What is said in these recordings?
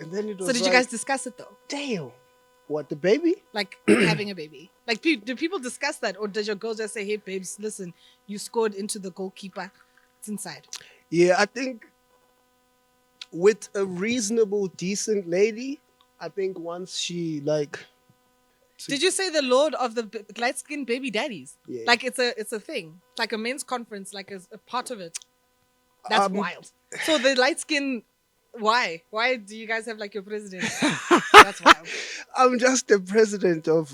And then it was So did you guys discuss it though? damn, what, the baby? Like having a baby? Like do people discuss that, or does your girl just say, "Hey, babes, listen, you scored into the goalkeeper. It's inside." Yeah, I think with a reasonable, decent lady, I think once she like, Did you say the Lord of the light skinned baby daddies? Yeah. Like it's a thing, like a men's conference, like a part of it. That's wild. So the light skin, why? Why do you guys have like your president? That's wild. I'm just the president of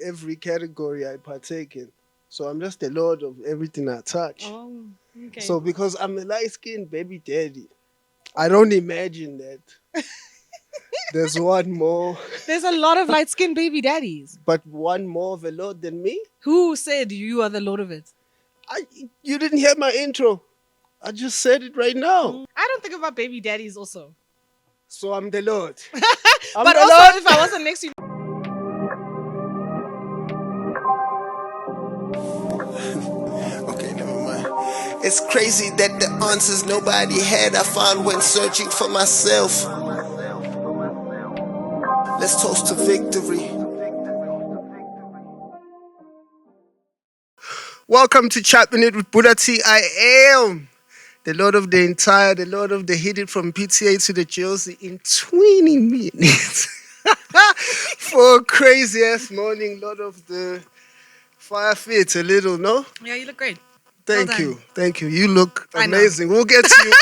every category I partake in. So I'm just the lord of everything I touch. Oh, okay. So because I'm a light-skinned baby daddy, I don't imagine that there's one more, There's a lot of light skinned baby daddies. but one more of a lord than me. Who said you are the Lord of it? You didn't hear my intro. I just said it right now. I don't think about baby daddies also. So I'm the lord. But also, lord. if I wasn't next to you, Okay, never mind. It's crazy that the answers nobody had I found when searching for myself. Let's toast to victory. Welcome to Choppin It with Bhuda T. I am the lord of the lord of the hit it from PTA to the Chelsea in 20 minutes. For a crazy ass morning, lord of the fire fit a little, no? yeah, you look great. Thank Well you. Thank you. You look I know. amazing. We'll get to you.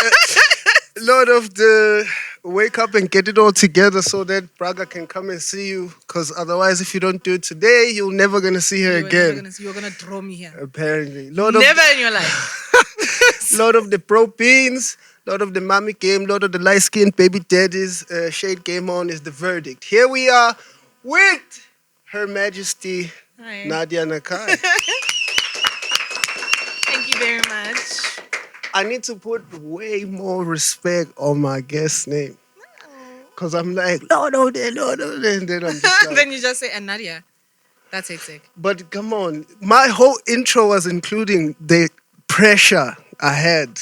Lord of the wake up and get it all together so that Bragga can come and see you. Because otherwise, if you don't do it today, you're never going to see her again. You're gonna draw me here. Apparently. Never in your life. Lord of the pro beans, Lord of the mommy game, Lord of the light skinned baby daddies, shade game on is the verdict. Here we are with Her Majesty Hi. Nadia Nakai. Thank you very much. I need to put way more respect on my guest's name. Because I'm like, Lord of the, and then I'm just like. Then you just say, and Nadia. That's hectic. But come on, my whole intro was including the pressure I had.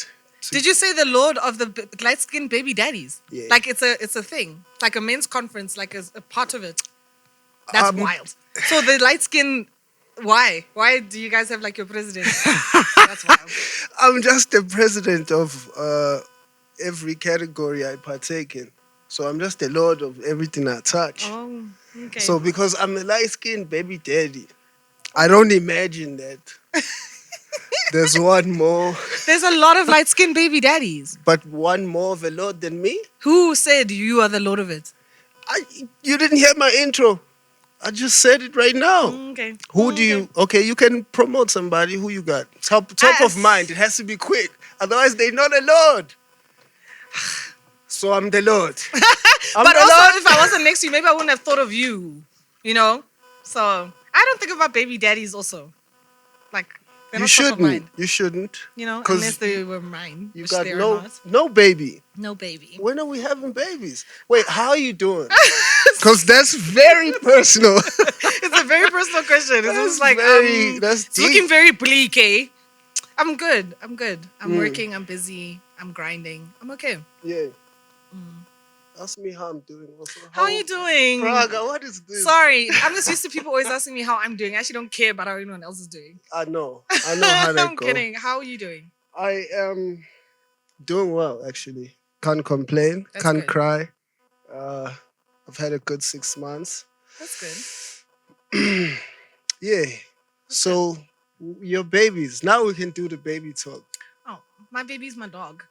Did you say the Lord of the light skinned baby daddies? Yeah. Like it's a thing, like a men's conference, like a part of it. That's wild. So the light skin, why? Why do you guys have like your president? That's wild. I'm just the president of every category I partake in. So I'm just the lord of everything I touch. Oh, okay. So because I'm a light-skinned baby daddy, I don't imagine that there's one more, there's a lot of light skinned baby daddies. but one more of a lord than me. Who said you are the Lord of it? You didn't hear my intro. I just said it right now. Okay. Who do you? Okay, you can promote somebody. Who you got? Top of mind. It has to be quick. Otherwise, they're not a lord. So I'm the lord. But also, if I wasn't next to you, maybe I wouldn't have thought of you. You know. So I don't think about baby daddies. Also, like they're You not top of mind. shouldn't. You shouldn't. You know, unless they were mine. You which got they are no not. baby. No baby. When are we having babies? Wait, how are you doing? Because that's very personal. It's a very personal question. It's That's just like that's it's looking deep. very bleak, eh? I'm good. I'm working. I'm busy. I'm grinding. I'm okay. Yeah. Ask me how I'm doing. Also, How are you doing? Bragga, what is this? Sorry, I'm just used to people always asking me how I'm doing. I actually don't care about how anyone else is doing. I know how that I'm goes. kidding. How are you doing? I am doing well, actually. Can't complain. That's Can't good. cry. I've had a good 6 months. That's good. Yeah. So your babies. Now we can do the baby talk. Oh, my baby's my dog.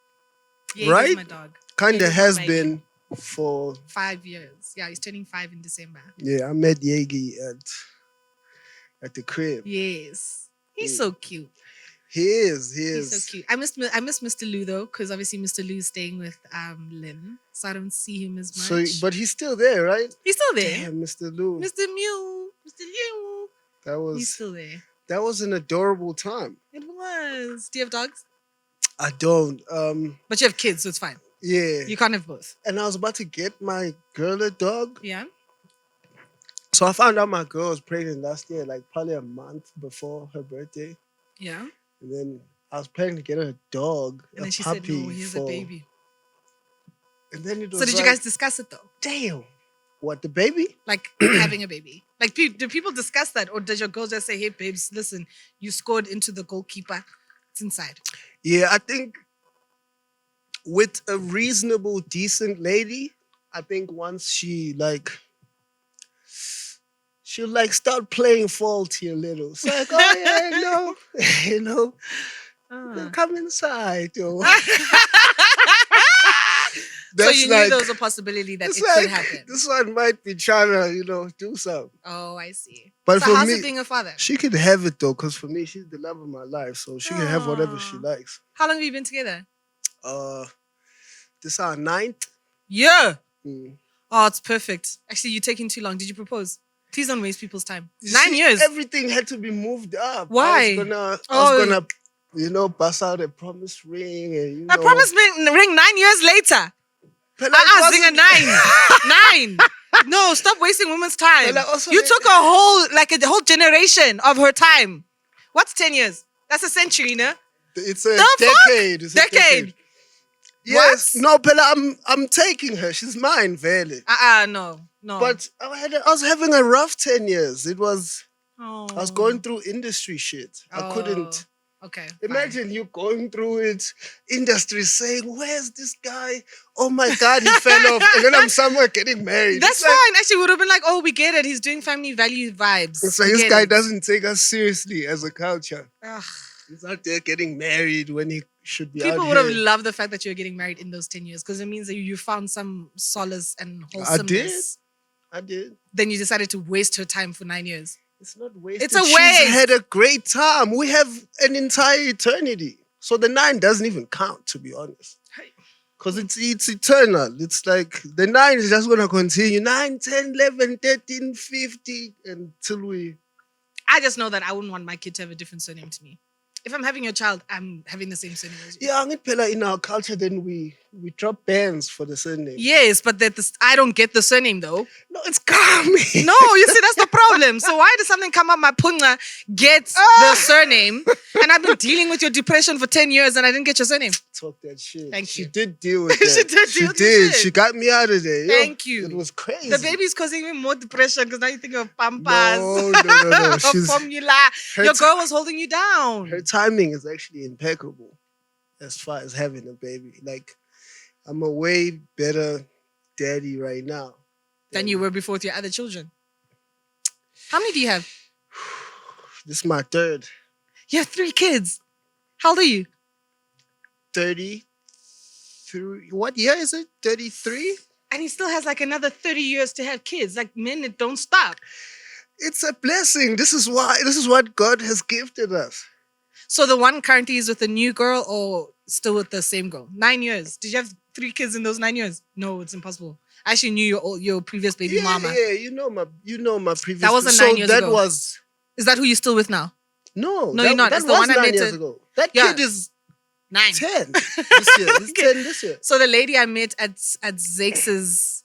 Yeah, Right? he's my dog. Kinda Jaeger's my has baby. been for 5 years. Yeah, he's turning 5 in December. yeah. I met Yegi at the crib. Yes, he's Yeah. so cute. He is. He's so cute. I miss Mr. Lou though, because obviously Mr. Lou's staying with Lynn, so I don't see him as much. So, but he's still there, right? he's still there. Damn, Mr. Lou. Mr. Mew, Mr. Lou. He's still there. That was an adorable time. It was. Do you have dogs? I don't. But you have kids, so it's fine. Yeah. You can't have both. And I was about to get my girl a dog. Yeah. So I found out my girl was pregnant last year, like probably a month before her birthday. Yeah. And then I was planning to get her a dog, And then she puppy said, "No, here's a baby." And then it was So did you guys discuss it though? damn, what, the baby? Like having a baby? Like, do people discuss that? Or does your girl just say, hey, babes, listen, you scored into the goalkeeper. It's inside. Yeah, I think with a reasonable, decent lady, I think once she'll like start playing faulty a little. It's like, oh yeah, no, come inside, yo. So That's you knew like, there was a possibility that it it's could like, happen. this one might be trying to, do something. Oh, I see. But So for how's me, it being a father? she could have it though, because for me, she's the love of my life, so she can have whatever she Aw. likes. How long have you been together? This our 9th. Yeah. Mm. Oh, it's perfect. Actually, you're taking too long. Did you propose? Please don't waste people's time. You 9 see, years. Everything had to be moved up. Why? I Oh. was gonna, bust out a promise ring and I promised ring 9 years later. But like, Zinger, nine. 9. No, stop wasting women's time. But like, also You they- took a whole generation of her time. What's 10 years? That's a century, no? It's a The fuck? decade. It's a Decade. Yes. What? No, Pella, I'm taking her. She's mine, really. No. But I was having a rough 10 years. I was Oh. going through industry shit. I couldn't. Okay. Imagine you going through it, industry saying, where's this guy? Oh my God, he fell off. And then I'm somewhere getting married. That's It's like- fine. Actually, would have been like, oh, we get it. He's doing family value vibes. It's like We this get guy it. doesn't take us seriously as a culture. Ugh. He's out there getting married when he should be People out would have here. loved the fact that you're getting married in those 10 years because it means that you found some solace and wholesomeness. I did. Then you decided to waste her time for 9 years. It's not wasted. It's a She's waste. had a great time. We have an entire eternity. So the 9 doesn't even count, to be honest. Because it's eternal. It's like the 9 is just going to continue. 9, 10, 11, 13, 50 until we... I just know that I wouldn't want my kid to have a different surname to me. If I'm having a child, I'm having the same surname as you. Yeah, in our culture, then we drop bands for the surname. Yes, but I don't get the surname though. No, it's Kami. No, you see, that's the problem. So why does something come up my punga gets the surname and I've been dealing with your depression for 10 years and I didn't get your surname? Talk that shit. Thank She you. did deal with that. She did deal with the shit. She got me out of there. Thank you. It was crazy. The baby's causing me more depression because now you think of pampas, No. of She's, formula. her Your ti- girl was holding you down. her timing is actually impeccable as far as having a baby. Like, I'm a way better daddy right now Than you were before with your other children. How many do you have? This is my third. You have 3 kids. How old are you? 33. What year is it? 33? And he still has like another 30 years to have kids. Like men, it don't stop. It's a blessing. This is what God has gifted us. So the one currently is with a new girl or still with the same girl? 9 years. Did you have 3 kids in those 9 years? No, it's impossible. I actually knew your previous baby mama. Yeah, you know my previous. That wasn't so 9 years that ago. was Is that who you're still with now? no, No, you're not. That It's the was one I 9 met years at- ago. That Yeah. kid is 9. 10 this year. He's Okay. 10 this year. So the lady I met at Zakes's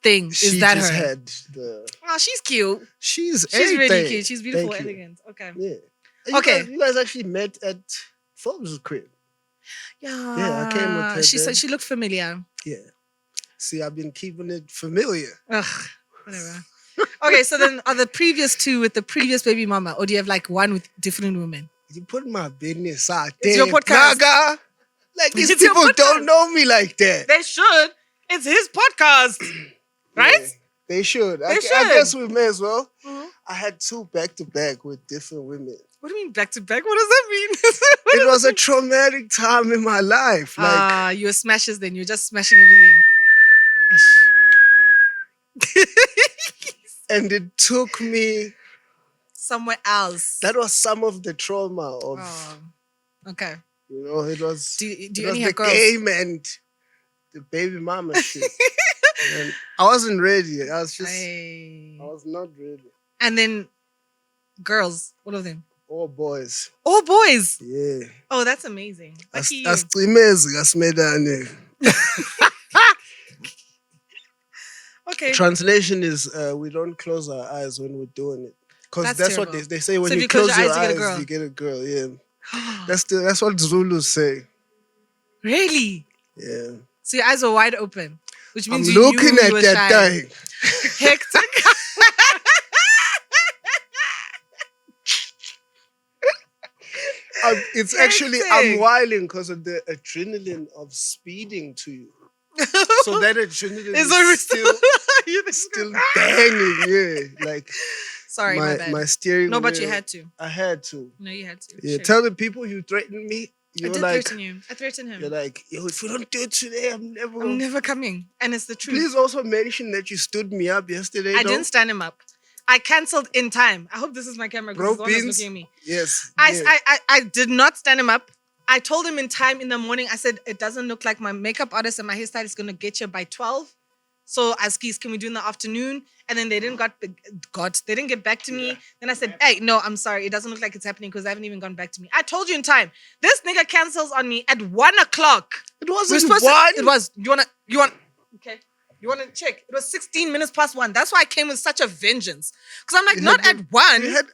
thing, She is that just her? had the. Oh, she's cute. She's She's really everything. cute. She's beautiful, Thank you. elegant. Okay. Yeah. Okay. You guys actually met at Forbes' crib. Yeah. I came with her She then. said she looked familiar. Yeah. See, I've been keeping it familiar. Ugh, whatever. Okay, so then are the previous 2 with the previous baby mama, or do you have like one with different women? You put my business out It's there, your podcast. Bragga. Like these It's your people podcast. don't know me like that. They should. It's his podcast, right? Yeah, they should. I should. guess we may as well. Mhm. I had 2 back to back with different women. What do you mean back to back? What does that mean? It was a traumatic time in my life. Like You were smashes then. You're just smashing everything. and it took me. Somewhere else. That was some of the trauma of. Oh, okay. It was. Do it you was only the have girls? game and the baby mama shit. And I wasn't ready. I was not ready. And then girls, all of them. All boys. All boys. Yeah. Oh, that's amazing. Lucky you. Asicimezi kasimedane. Okay. Translation is we don't close our eyes when we're doing it. Because That's that's what terrible. they say when So if you you close close your your eyes, eyes, you get a girl. you get a girl. Yeah. That's what Zulus say. Really? Yeah. So your eyes were wide open, which I'm means you looking knew you at were that shy. thing. Hectic. It's actually, I'm Hectic. wilding because of the adrenaline of speeding to you. So that adrenaline Is is still banging. Yeah, like Sorry, my bad. my steering No, but you wheel, had to. I had to. No, you had to. Yeah, Shit. tell the people you threatened me. I You're did like, threaten you. I threatened him. you're like, yo, if you don't do it today, I'm never coming. And it's the truth. Please also mention that you stood me up yesterday. I though. didn't stand him up. I cancelled in time. I hope this is my camera because Bro, the one that's beans. looking at me. Yes. I did not stand him up. I told him in time in the morning. I said, it doesn't look like my makeup artist and my hairstylist is going to get you by 12. So Askis, can we do in the afternoon? And then they didn't they didn't get back to me. Yeah. Then I said, hey, no, I'm sorry. It doesn't look like it's happening because they haven't even gone back to me. I told you in time. This nigga cancels on me at 1 o'clock. It wasn't We're supposed to- 1. It was. Okay. You want to check? It was 16 minutes past 1. That's why I came with such a vengeance. Because I'm like, not at 1.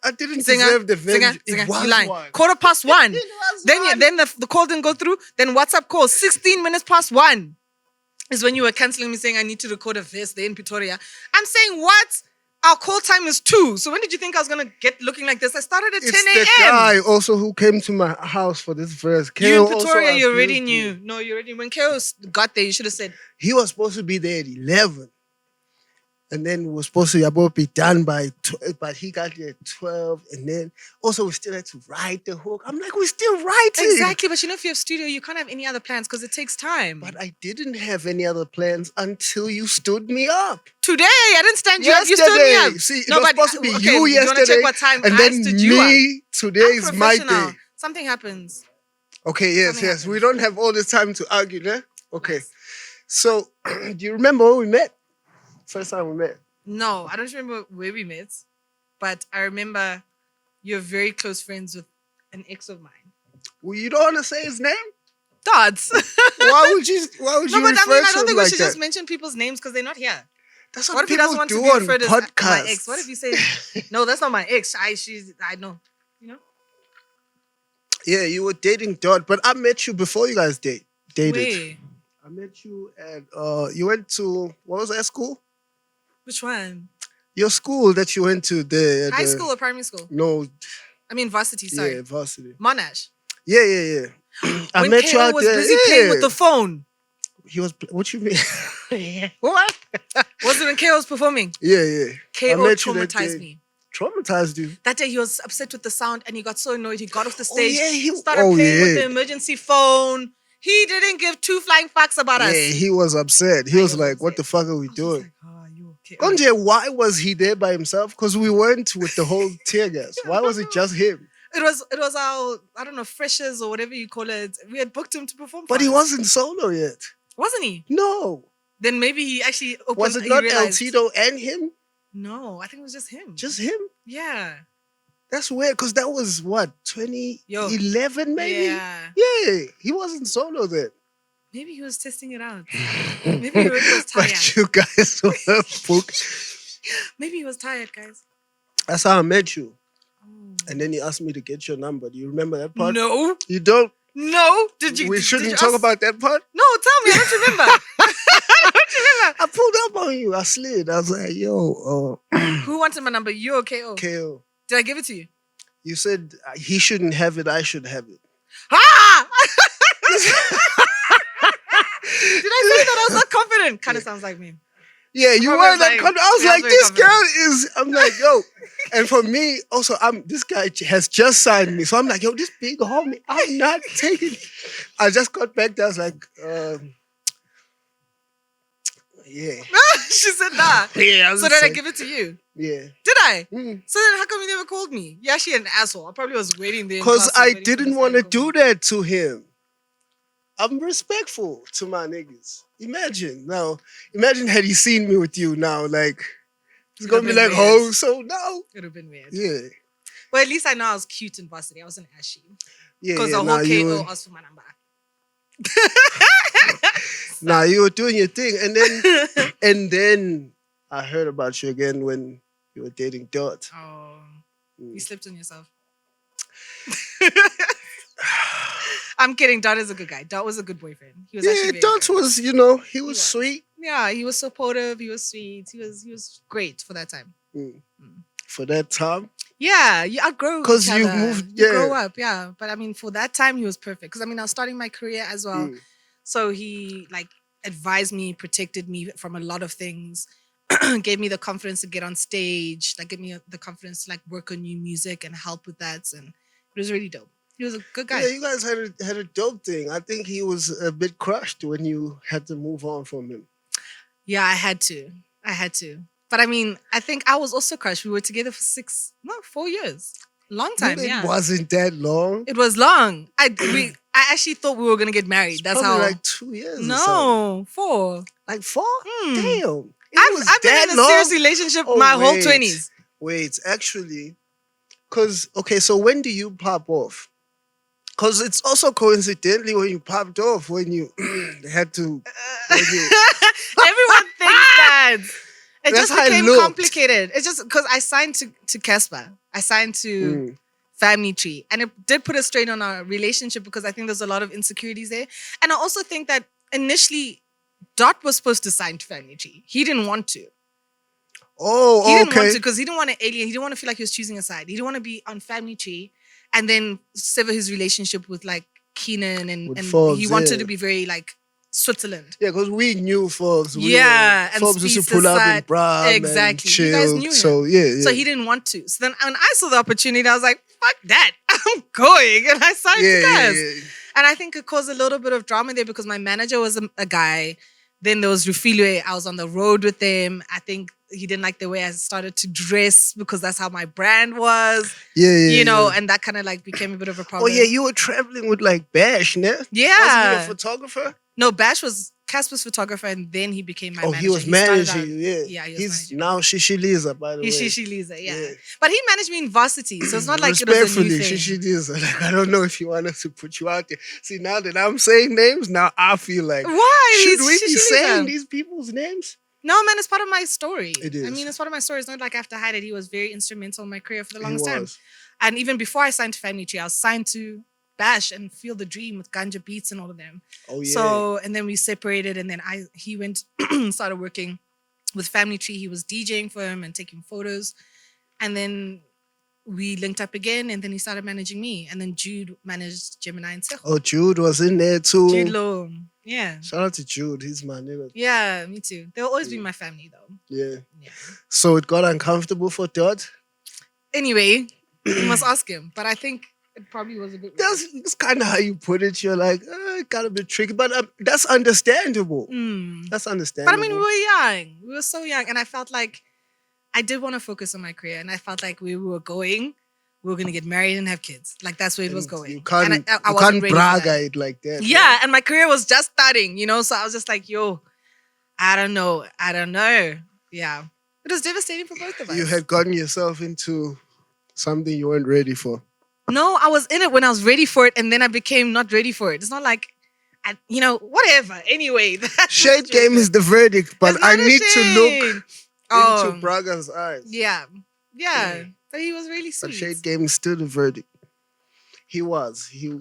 I didn't deserve the vengeance. It was you lying. 1. Quarter past 1. It was then 1. then the call didn't go through. Then WhatsApp call 16 minutes past 1 is when you were cancelling me saying I need to record a verse there in Pretoria. I'm saying what? Our call time is 2. So when did you think I was gonna get looking like this? I started at 10 It's a.m. the guy also who came to my house for this verse. You in KO also Pretoria, you already abused knew. me. No, you already. When Chaos got there, you should have said, He was supposed to be there at 11. And then we were supposed to be done by 12, but he got there at 12. And then also we still had to write the hook. I'm like, we're still writing. exactly. But you know, if you have studio, you can't have any other plans because it takes time. But I didn't have any other plans until you stood me up. Today, I didn't stand you up. You stood me up. See, it was supposed to be you you wanna yesterday. check what time and I then stood you me, today I'm is my professional. day. Something happens. Okay, yes, Something yes. happens. We don't have all this time to argue, né? Okay. Nice. So, do you remember when we met? First time we met. No, I don't remember where we met, but I remember you're very close friends with an ex of mine. Well, you don't want to say his name? Dots. Why would you No, but refer I mean, I to don't him think we like should that? just mention people's names because they're not here. That's What what if he people doesn't want do to be on referred as podcasts. my ex? What if he says, no, that's not my ex. I know. You know? Yeah, you were dating Dot, but I met you before you guys dated. Where? I met you at, you went to, what was that school? Which one? Your school that you went to. High school or primary school? No, I mean varsity, sorry. yeah, varsity. Monash. Yeah. I When met you KO out was there. busy playing with the phone. He was, what you mean? What? Was it when KO was performing? Yeah. KO I met you that traumatized day. me. Traumatized you. That day he was upset with the sound and he got so annoyed. He got off the stage, he started playing with the emergency phone. He didn't give 2 flying fucks about us. Yeah, he was upset. He I was was like, upset. what the fuck are we I was doing? like, oh, you okay? Konje, why was he there by himself? Because we weren't with the whole tear gas. Why was it just him? It was our, I don't know, freshers or whatever you call it. We had booked him to perform for But he us. wasn't solo yet. Wasn't he? No. Then maybe he actually opened. Was it he not El realized- Tito and him? No, I think it was just him. Just him? Yeah. That's weird, because that was what, 2011 maybe? Yeah, he wasn't solo then. Maybe he was testing it out. Maybe he was tired. But you guys were booked. Maybe he was tired, guys. That's how I met you. Oh. And then he asked me to get your number. Do you remember that part? No. You don't? No. Did you? We did shouldn't you talk ask- about that part? No, tell me. I don't remember. I don't remember. I pulled up on you. I slid. I was like, yo, Who wanted my number? You or KO? KO. Did I give it to you? You said he shouldn't have it, I should have it. Ah! Did I say that? I was not confident. Kind of sounds like me. Yeah, you Probably were was that like- confident. I was yeah, I like, was very this confident. girl is, I'm like, yo. And for me, also, this guy has just signed me. So I'm like, yo, this big homie, I'm not taking it. I just got back there. I was like, yeah. She said nah. Yeah. So then I give it to you. Yeah. Did I? Mm. So then how come you never called me? You're actually an asshole. I probably was waiting there. in Because class I waiting for didn't this want guy to do that to him. I'm respectful to my niggas. Imagine had he seen me with you now, like, he's going to be Would've like, been oh, weird. so no. It would have been weird. Yeah. Well, at least I know I was cute in varsity. I wasn't ashy. Yeah, Because yeah. the whole KO asked for my number. Nah, you were doing your thing. And then I heard about you again when you were dating Dot. Oh, Mm. you slipped on yourself. I'm kidding. Dot is a good guy. Dot was a good boyfriend. He was Yeah, actually very Dot good. was, you know, he was was. sweet Yeah, he was supportive. He was sweet. He was great for that time. for that time. Yeah, you outgrow 'Cause each you other. moved- You grow yeah. up, yeah. But I mean, for that time, he was perfect. Because I mean, I was starting my career as well. So he like advised me, protected me from a lot of things, gave me the confidence to get on stage, like gave me the confidence to like work on new music and help with that. And it was really dope. He was a good guy. Yeah, you guys had a dope thing. I think he was a bit crushed when you had to move on from him. Yeah, I had to. But I mean, I think I was also crushed. We were together for 4 years. Long time, It yeah. wasn't that long. It was long. I actually thought we were gonna get married. That's Probably how. like 2 years. Or something. No, 4. Like 4? Hmm. Damn. It was I've been that in a long? serious relationship Oh, my whole wait. 20s. Wait, actually, because okay, so when do you pop off? Because it's also coincidentally when you popped off when you had to. When you, Everyone thinks that. It That's just how it became looked. complicated. It's just because I signed to Casper. I signed to Family Tree. And it did put a strain on our relationship because I think there's a lot of insecurities there. And I also think that initially Dot was supposed to sign to Family Tree. He didn't want to. oh, He didn't okay. want to because he didn't want to alien. He didn't want to feel like he was choosing a side. He didn't want to be on Family Tree and then sever his relationship with like Keenan and Forbes, he wanted yeah. to be very like Switzerland. Yeah, because we knew Forbes. And Forbes used to Speedster pull up in side. Bram Exactly. and chill. You guys knew him. So yeah. So he didn't want to. So then when I saw the opportunity, I was like, fuck that. I'm going. And I signed to Cas. And I think it caused a little bit of drama there because my manager was a guy. Then there was Rufilwe. I was on the road with him. I think he didn't like the way I started to dress because that's how my brand was. You know, and that kind of like became a bit of a Oh problem. yeah, you were traveling with like Bash, ne? Yeah. Wasn't he a photographer? No, Bash was Casper's photographer and then he became my manager. He was started managing out- you, yeah. Yeah, he was He's managing. now Shishi Lisa, by the way. He's Shishi Lisa, yeah. Yeah. But he managed me in varsity, so it's not like it was a Respectfully, new thing. Shishi Lisa. Like, I don't know if you want us to put you out there. See, now that I'm saying names, now I feel like, Why? should He's we be Shishi saying Lisa. these people's names? No, man, it's part of my story. It is. I mean, it's part of my story. It's not like I have to hide it. He was very instrumental in my career for the He longest time. was. And even before I signed to Family Tree, I was signed to Bash and Feel the Dream with Ganja Beats and all of them. Oh yeah. So, and then we separated and then he went, started working with Family Tree. He was DJing for him and taking photos. And then we linked up again and then he started managing me. And then Jude managed Gemini and Seho. Oh, Jude was in there too. Jude Lowe. Yeah. Shout out to Jude. He's my nigga. Yeah, me too. They'll always be my family though. Yeah. Yeah. So it got uncomfortable for Dot. Anyway, you must ask him. But I think it probably was a bit weird. That's kind of how you put it. You're like, it got a bit tricky, but that's understandable. That's But understandable. I mean, we were young. We were so young. And I felt like I did want to focus on my career. And I felt like we were going to get married and have kids. Like that's where it was going. You can't, and I you wasn't can't ready for brag that. it like that. Yeah, and my career was just starting, you know? So I was just like, yo, I don't know. Yeah. It was devastating for both of us. You had gotten yourself into something you weren't ready for. No, I was in it when I was ready for it, and then I became not ready for it. It's not like, whatever. Anyway. Shade game is the verdict, but It's I not a need to look shade. into Bragga's eyes. Yeah. But he was really sweet. But Shade game is still the verdict. He was. He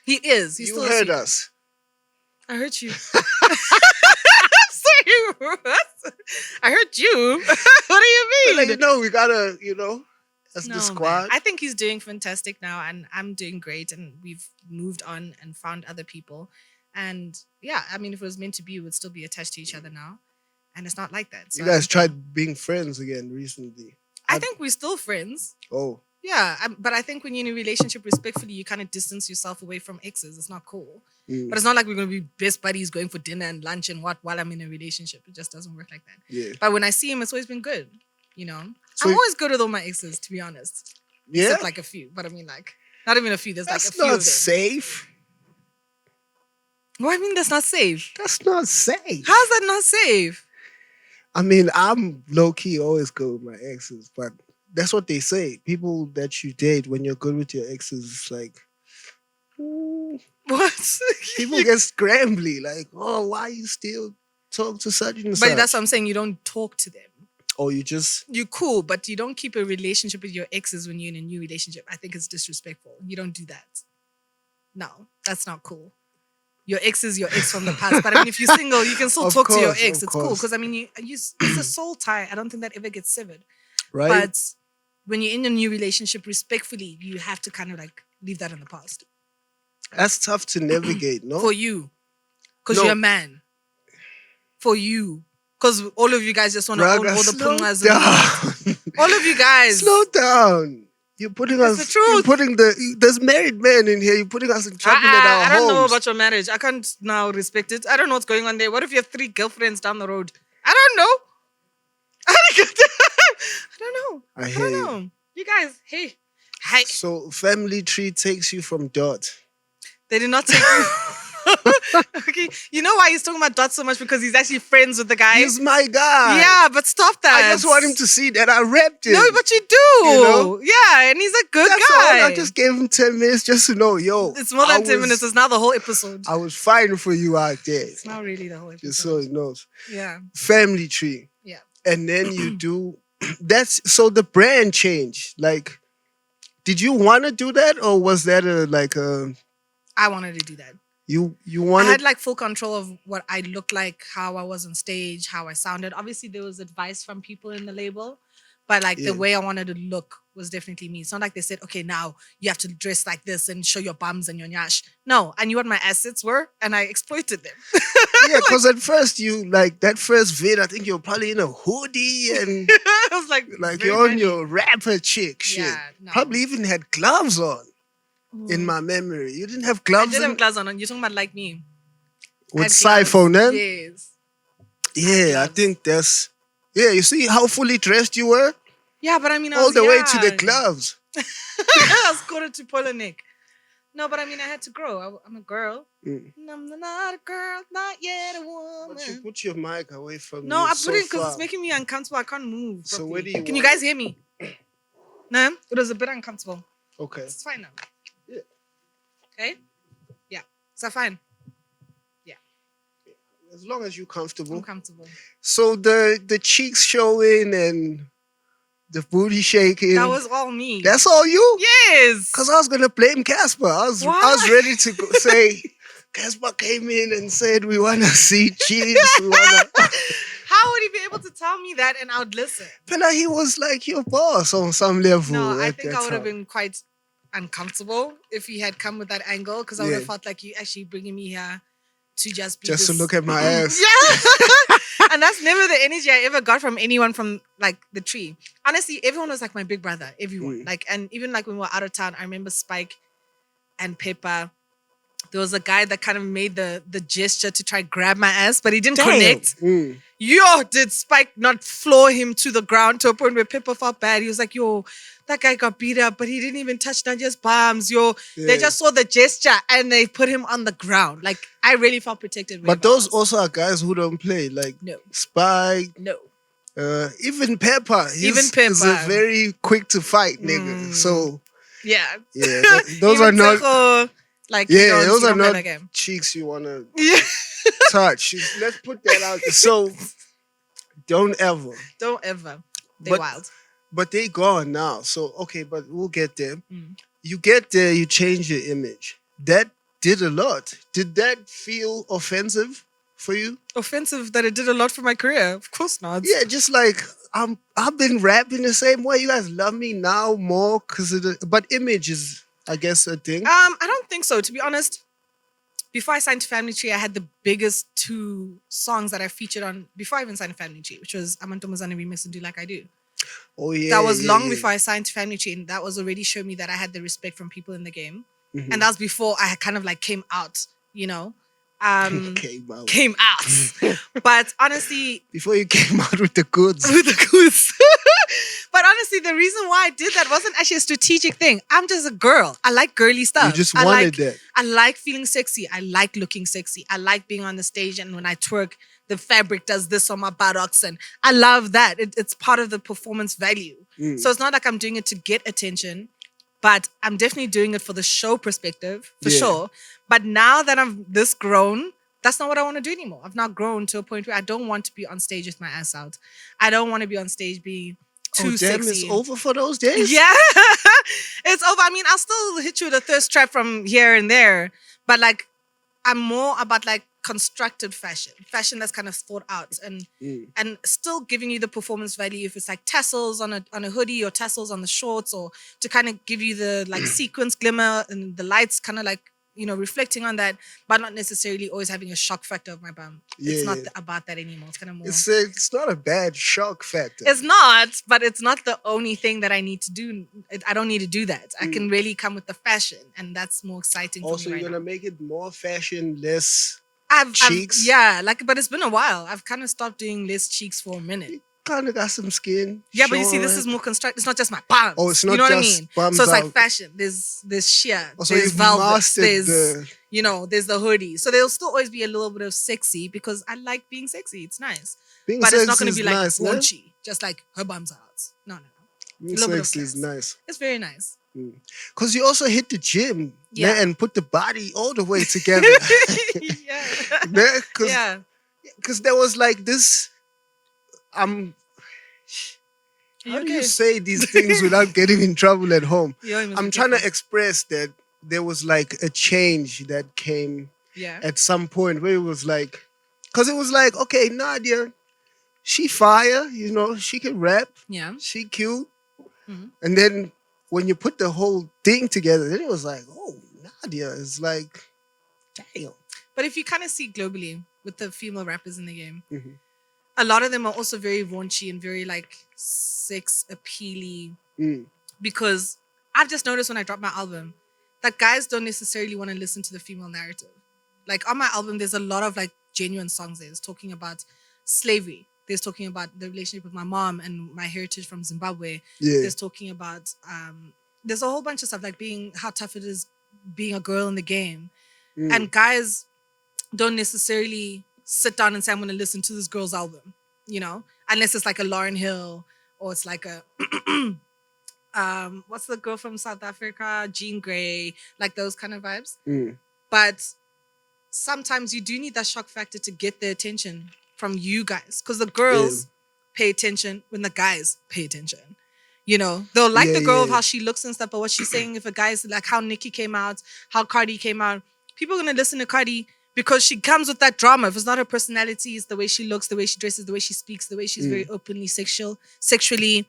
is. He's You still heard sweet. us. I heard you. Sorry, what? I heard you. What do you mean? Like, we gotta, as No, the man. squad. I think he's doing fantastic now, and I'm doing great, and we've moved on and found other people. And yeah, I mean, if it was meant to be, we would still be attached to each other now. And it's not like that. So You guys tried being friends again recently. I think we're still friends. Oh. Yeah, but I think when you're in a relationship respectfully, you kind of distance yourself away from exes. It's not cool. But it's not like we're going to be best buddies going for dinner and lunch and what while I'm in a relationship. It just doesn't work like that. Yeah. But when I see him, it's always been good. So I'm always good with all my exes, to be honest. Yeah. Except like a few. But I mean, like, not even a few. There's That's like a few not of them. safe. What do I mean that's not safe? That's not safe. How's that not safe? I mean, I'm low-key always good with my exes, but that's what they say. People that you date when you're good with your exes, it's like, What? people get scrambly. Like, oh, why you still talk to such and such? But that's what I'm saying. You don't talk to them. Or you just... You're cool, but you don't keep a relationship with your exes when you're in a new relationship. I think it's disrespectful. You don't do that. No. That's not cool. Your ex is your ex from the past. But I mean, if you're single, you can still Of talk to your course, ex. of It's cool. course. Because I mean, it's a soul tie. I don't think that ever gets severed. Right? But when you're in a new relationship, respectfully, you have to kind of like leave that in the past. That's tough to navigate, no? For you. Because No. you're a man. For you. Because all of you guys just want to own Bragga, all the slow pungas in the world. down. All of you guys. Slow down. You're putting It's us. the truth. You're putting there's married men in here. You're putting us in Choppin It our I don't know homes. about your marriage. I can't now respect it. I don't know what's going on there. What if you have 3 girlfriends down the road? I don't know. I don't know. I hear don't you. know. You guys, hey. Hi. So family tree takes you from Dot. They did not take you. Okay. You know why he's talking about Dot so much? Because he's actually friends with the guy. He's my guy. Yeah, but stop that. I just want him to see that I repped him. No, but you do. You know? Yeah, and he's a good That's guy. all. I just gave him 10 minutes just to know, yo. It's more than 10 minutes. It's now the whole episode. I was fighting for you out there. It's not really the whole episode. Just so he knows. Yeah. Family tree. Yeah. And then you do so the brand change. Like, did you want to do that, or was that I wanted to do that. you I wanted? had like full control of what I looked like, how I was on stage, how I sounded. Obviously, there was advice from people in the label, but like Yeah. the way I wanted to look was definitely me. It's not like they said, okay, now you have to dress like this and show your bums and your nyash. No, I knew what my assets were and I exploited them. Yeah, because at first you like that first vid, I think you're probably in a hoodie and I was like very you're on funny. your rapper chick shit. Yeah, no. Probably even had gloves on. In my memory, you didn't have gloves. I did have gloves on. You're talking about like me. I with had gloves. siphon, eh? Yes. Yeah, I gloves. think that's. Yeah, you see how fully dressed you were, Yeah, but I mean, I all was the way to the young. gloves. I was quartered to pull a neck. No, but I mean, I had to grow. I'm a girl. Mm. I'm not a girl, not yet a But you woman. put your mic away from No, you. I put so it because far. it's making me uncomfortable. I can't move. So properly. where do you Can you want guys hear me? No, it was a bit uncomfortable. Okay. It's fine now. Yeah. Okay. Yeah. Is that fine? As long as you're comfortable. I'm comfortable. So the cheeks showing and the booty shaking. That was all me. That's all you? yes. Because I was gonna blame Casper. I was Why? ready to say Casper came in and said we wanna see cheeks. We wanna How would he be able to tell me that and I would listen? Pella, he was like your boss on some level. No, I at think that I would have time. been quite uncomfortable if he had come with that angle because I would Yeah. have felt like you actually bringing me here to just be Just to this- look at my ass. Yeah. And that's never the energy I ever got from anyone from like the tree. Honestly, everyone was like my big brother. Everyone. Mm. Like, and even like when we were out of town, I remember Spike and Pepper. There was a guy that kind of made the gesture to try grab my ass, but he didn't connect. Mm. Yo, did Spike not floor him to the ground to a point where Pepper felt bad? He was like, yo, that guy got beat up, but he didn't even touch Nadia's palms. Yo, they Yeah. just saw the gesture and they put him on the ground. Like, I really felt protected. But wherever I those was. also are guys who don't play. Like No, Spike, no. even Pepper. Even He's a Pepper. very quick to fight nigga. Mm. So Yeah. yeah, those Even are not. Tejo, like, Yeah, you those are don't play not that game. cheeks you wanna Yeah. touch. Let's put that out there. So don't ever. Don't ever. They But- wild. But they gone now. So okay, but we'll get there. Mm. You get there, you change your image. That did a lot. Did that feel offensive for you? Offensive that it did a lot for my career. Of course not. Yeah, just like I've been rapping the same way. You guys love me now more because of but image is, I guess, a thing. I don't think so. To be honest, before I signed to Family Tree, I had the biggest 2 songs that I featured on before I even signed to Family Tree, which was Amantomazane Remix and Do Like I Do. Oh yeah, That was yeah, long yeah. before I signed to Family Tree, and that was already showing me that I had the respect from people in the game. Mhm. And that was before I kind of like came out, you know. Okay, wow. Came out. But honestly, Before you came out with the goods. with the goose. But honestly, the reason why I did that wasn't actually a strategic thing. I'm just a girl. I like girly stuff. You just I wanted like, that. I like feeling sexy. I like looking sexy. I like being on the stage, and when I twerk, the fabric does this on my buttocks, and I love that. It's part of the performance value. Mm. So it's not like I'm doing it to get attention, but I'm definitely doing it for the show perspective, for Yeah. sure. But now that I'm this grown, that's not what I want to do anymore. I've now grown to a point where I don't want to be on stage with my ass out. I don't want to be on stage being too damn, sexy. it's over for those days? Yeah, it's over. I mean, I'll still hit you with a thirst trap from here and there, but like, I'm more about like constructed fashion that's kind of thought out and still giving you the performance value. If it's like tassels on a hoodie or tassels on the shorts, or to kind of give you the like sequence glimmer and the lights kind of like, you know, reflecting on that, but not necessarily always having a shock factor of my bum. It's not about that anymore. It's kind of more. It's not a bad shock factor. It's not, but it's not the only thing that I need to do. I don't need to do that. I can really come with the fashion, and that's more exciting Also, for me right you're now. gonna make it more fashion, less I've cheeks. yeah, like, but it's been a while. I've kind of stopped doing less cheeks for a minute. Kind of got some skin. Yeah, but you see, this is more construct. It's not just my bums. Oh, it's not you know just what I mean? bums So it's like out. fashion. There's sheer. Also, there's you've velvet. mastered There's the- you know, there's the hoodie. So there'll still always be a little bit of sexy because I like being sexy. It's nice. Being But it's not sexy going to be is like nice, no? raunchy, just like her bums are out. No. Being A little bit of sexy is class. nice. It's very nice. Because you also hit the gym, Yeah. and put the body all the way together. yeah. Because Yeah. there was like this. How do you say these things without getting in trouble at home? I'm trying to express that there was like a change that came at some point where it was like, because it was like, okay, Nadia, she fire, you know, she can rap, Yeah. she cute. And then when you put the whole thing together, then it was like, oh, Nadia is like, damn. But if you kind of see globally with the female rappers in the game, a lot of them are also very raunchy and very like sex appealy. Because I've just noticed when I drop my album that guys don't necessarily want to listen to the female narrative. Like on my album, there's a lot of like genuine songs there. It's talking about slavery. There's talking about the relationship with my mom and my heritage from Zimbabwe. Yeah. There's talking about there's a whole bunch of stuff like how tough it is being a girl in the game. And guys don't necessarily sit down and say, I'm going to listen to this girl's album, you know, unless it's like a Lauryn Hill or it's like a, what's the girl from South Africa? Jean Grey, like those kind of vibes. But sometimes you do need that shock factor to get the attention from you guys, because the girls pay attention when the guys pay attention. You know, they'll like the girl of how she looks and stuff, but what she's saying, if a guy's like how Nikki came out, how Cardi came out, people are going to listen to Cardi because she comes with that drama. If it's not her personality, it's the way she looks, the way she dresses, the way she speaks, the way she's very openly sexually.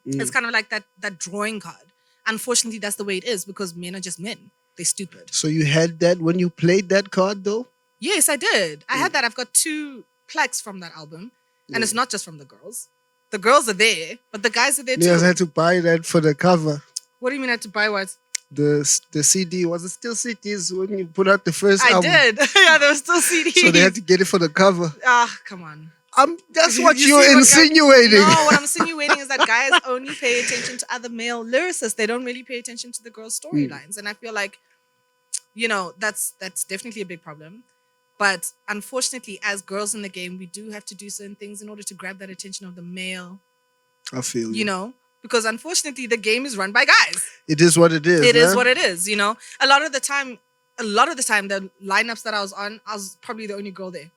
It's kind of like that drawing card. Unfortunately, that's the way it is because men are just men. They're stupid. So you had that when you played that card, though? Yes, I did. I had that. I've got 2 plaques from that album. And it's not just from the girls. The girls are there, but the guys are there too. Yes, I had to buy that for the cover. What do you mean I had to buy what? The CD. Was it still CDs when you put out the first album? I did. Yeah, there was still CDs. So they had to get it for the cover. Ah, come on. That's what You you're see what insinuating. No, what I'm insinuating is that guys only pay attention to other male lyricists. They don't really pay attention to the girls' storylines. And I feel like, you know, that's definitely a big problem. But unfortunately, as girls in the game, we do have to do certain things in order to grab that attention of the male. I feel you. You know, because unfortunately, the game is run by guys. It is what it is. It is what it is. You know, a lot of the time, the lineups that I was on, I was probably the only girl there.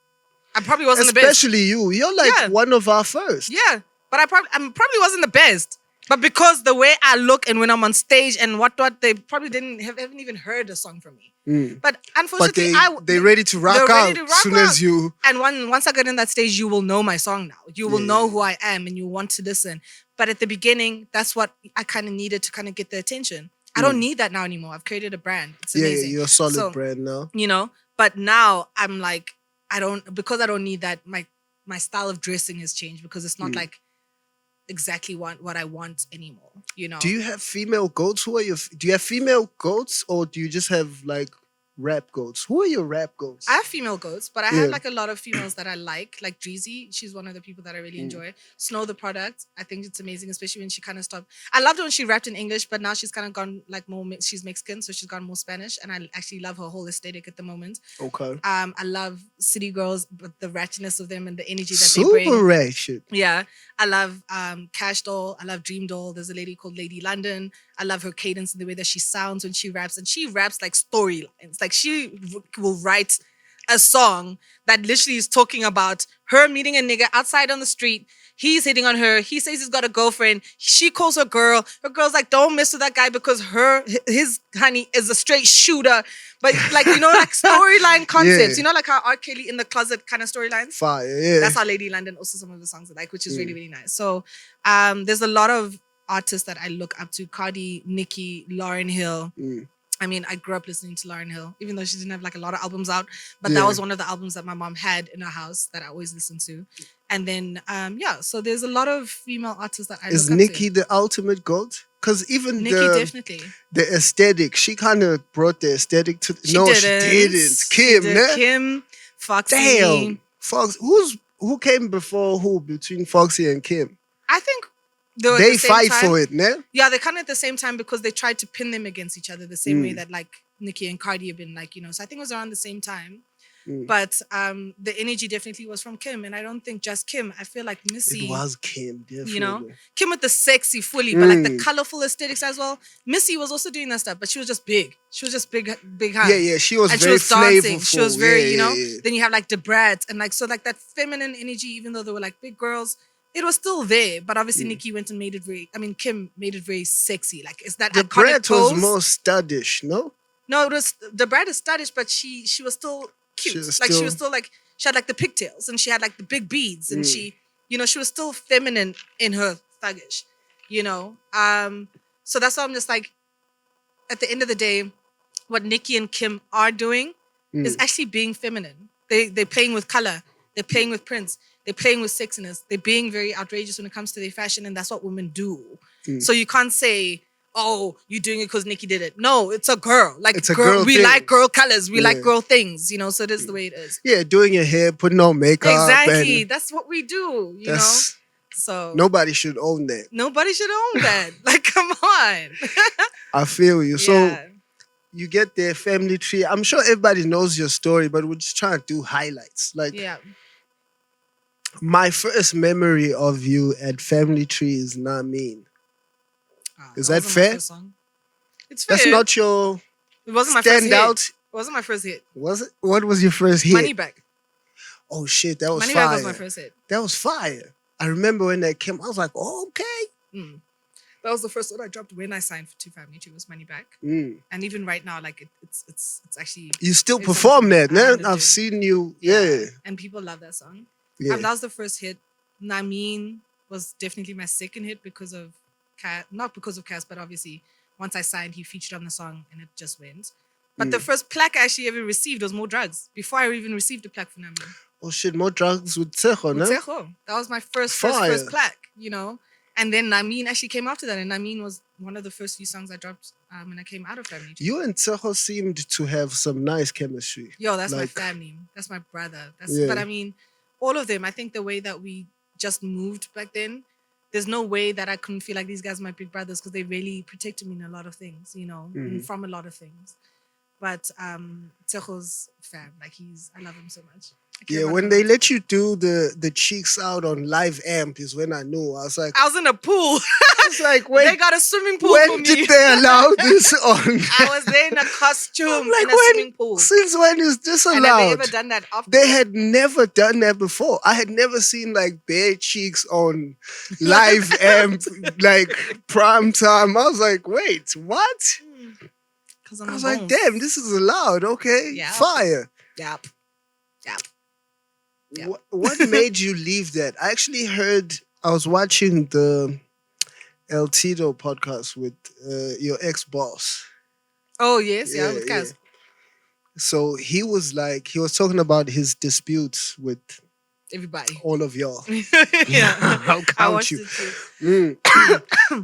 I probably wasn't the best. Especially you. You're like one of our first. Yeah, but I probably wasn't the best. But because the way I look and when I'm on stage and what, they probably haven't even heard a song from me. But unfortunately, they're ready to rock out as soon as you. And once I get in that stage, you will know my song now. You will know who I am and you want to listen. But at the beginning, that's what I kind of needed to kind of get the attention. I don't need that now anymore. I've created a brand. It's amazing. Yeah, you're a solid brand now. You know, but now I'm like, because I don't need that, my style of dressing has changed because it's not like exactly what I want anymore, you know. Do you have female goats? Do you have female goats or do you just have like rap goats? Who are your rap goats? I have female goats, but I have like a lot of females that I like Dreezy. She's one of the people that I really enjoy. Snow the Product, I think it's amazing, especially when she kind of stopped. I loved it when she rapped in English, but now she's kind of gone like more, she's Mexican, so she's gone more Spanish, and I actually love her whole aesthetic at the moment. Okay. I love City Girls, but the ratchetness of them and the energy that they bring. Super ratchet. Yeah. I love Cash Doll. I love Dream Doll. There's a lady called Lady London. I love her cadence and the way that she sounds when she raps. And she raps like storylines. Like she will write a song that literally is talking about her meeting a nigga outside on the street. He's hitting on her. He says he's got a girlfriend. She calls her girl. Her girl's like, don't mess with that guy because his honey is a straight shooter. But like, like storyline concepts. Yeah. Like how R. Kelly in the closet kind of storylines. Fire, yeah. That's how Lady London also some of the songs I like, which is really, really nice. So there's a lot of artists that I look up to. Cardi, Nikki, Lauryn Hill. I mean, I grew up listening to Lauryn Hill, even though she didn't have like a lot of albums out. But that was one of the albums that my mom had in her house that I always listened to. And then, so there's a lot of female artists that I look up to. Is Nikki the ultimate goat? Because even Nikki, definitely. The aesthetic, she kind of brought the aesthetic to... She didn't. Kim, Kim, Foxy. Damn. Fox. Who came before who between Foxy and Kim? I think... They fight for it, no? Yeah, they're kind of at the same time because they tried to pin them against each other the same way that like Nikki and Cardi have been like, so I think it was around the same time. But the energy definitely was from Kim, and I don't think just Kim. I feel like Missy... It was Kim, definitely. Kim with the sexy fully, but like the colorful aesthetics as well. Missy was also doing that stuff, but she was just big. She was just big hands. Yeah, she was and very she was dancing. flavorful. She was very, Then you have like the Bratz and like, so like that feminine energy, even though they were like big girls, it was still there, but obviously Nikki went and Kim made it very sexy. Like, it's that the iconic pose. Was more studdish, no? No, it was the Brat is studdish, but she was still cute. She was still like, she had like the pigtails and she had like the big beads and she, she was still feminine in her thuggish, So that's why I'm just like, at the end of the day, what Nikki and Kim are doing is actually being feminine. They're playing with color. They're playing with prints. They're playing with sexiness. They're being very outrageous when it comes to their fashion, and that's what women do. So you can't say, "Oh, you're doing it because Nikki did it." No, it's a girl. Like it's a girl. We like girl colors. We like girl things. So it is the way it is. Yeah, doing your hair, putting on makeup. Exactly. That's what we do. You know. So nobody should own that. Nobody should own that. Like, come on. I feel you. So you get their family tree. I'm sure everybody knows your story, but we're just trying to do highlights. Like, my first memory of you at family tree is not mean. Is that fair? It's fair. That's not your. It wasn't my first hit. It wasn't my first hit. Was it? What was your first hit? Money Back. Oh shit, that was Money fire. Back was my first hit. That was fire. I remember when that came. I was like, oh, okay. That was the first one I dropped when I signed to Family Tree. Was Money Back. And even right now, like it's actually. You still perform that, man? I've seen you. Yeah. And people love that song. Yeah. That was the first hit. Namin was definitely my second hit because of not because of Cass, but obviously once I signed, he featured on the song and it just went. But the first plaque I actually ever received was More Drugs before I even received a plaque for Namin. Oh shit, More Drugs with Tsecho, no? Tsecho. That was my first plaque, And then Namin actually came after that, and Namin was one of the first few songs I dropped when I came out of Family Tree. You and Tsecho seemed to have some nice chemistry. Yo, that's my family. That's my brother. But I mean, all of them, I think the way that we just moved back then, there's no way that I couldn't feel like these guys are my big brothers because they really protected me in a lot of things, and from a lot of things. But Tsecho's fam, like I love him so much. Yeah, when they let you do the cheeks out on live amp is when I knew. I was like, I was in a pool. It's like, when they got a swimming pool when for me. did they allow this on? I was there in a costume like, in a swimming pool. Since when is this allowed? And have they ever done that after? They had never done that before. I had never seen like bare cheeks on live amp, like prime time. I was like, wait, what? I was like, damn, this is allowed. Okay, fire. Yep. What made you leave that? I actually heard, I was watching the El Tito podcast with your ex-boss. Oh, yes. Yeah, with Kaz. So he was talking about his disputes with everybody, all of y'all. Yeah. I'll count you.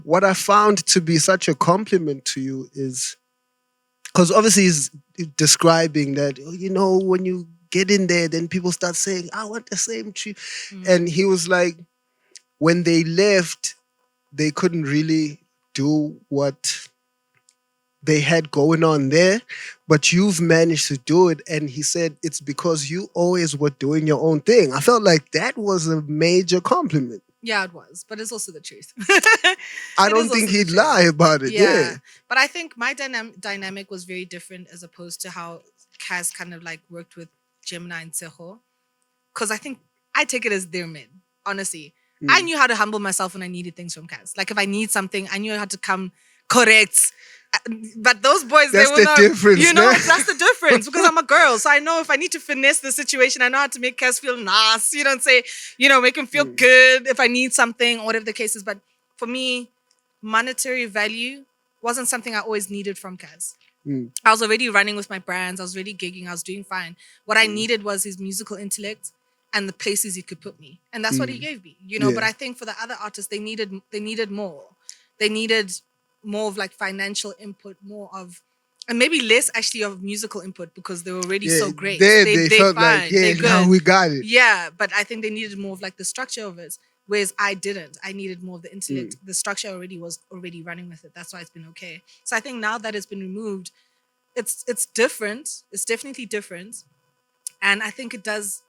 What I found to be such a compliment to you is, because obviously he's describing that, when you get in there, then people start saying, I want the same tree. And he was like, when they left, they couldn't really do what they had going on there, but you've managed to do it. And he said, it's because you always were doing your own thing. I felt like that was a major compliment. Yeah, it was, but it's also the truth. I don't think he'd lie about it. Yeah. But I think my dynamic was very different as opposed to how Kaz kind of like worked with Gemini and Tseho, because I think I take it as their men, honestly. I knew how to humble myself when I needed things from Kaz. Like if I need something, I knew how to come correct. But those boys, That's they were the not, difference, you know, man. that's the difference because I'm a girl. So I know if I need to finesse the situation, I know how to make Kaz feel nice, you know, and say, you know, make him feel good if I need something or whatever the case is. But for me, monetary value wasn't something I always needed from Kaz. I was already running with my brands. I was already gigging. I was doing fine. What I needed was his musical intellect and the places he could put me. And that's what he gave me, you know. Yeah. But I think for the other artists, they needed more. They needed more of like financial input, more of, and maybe less actually of musical input because they were already so great. There they felt fine. like, yeah, They're now good. we got it. Yeah, but I think they needed more of like the structure of it, whereas I didn't. I needed more of the intellect. The structure already was already running with it. That's why it's been okay. So I think now that it's been removed, it's different. It's definitely different, and I think it does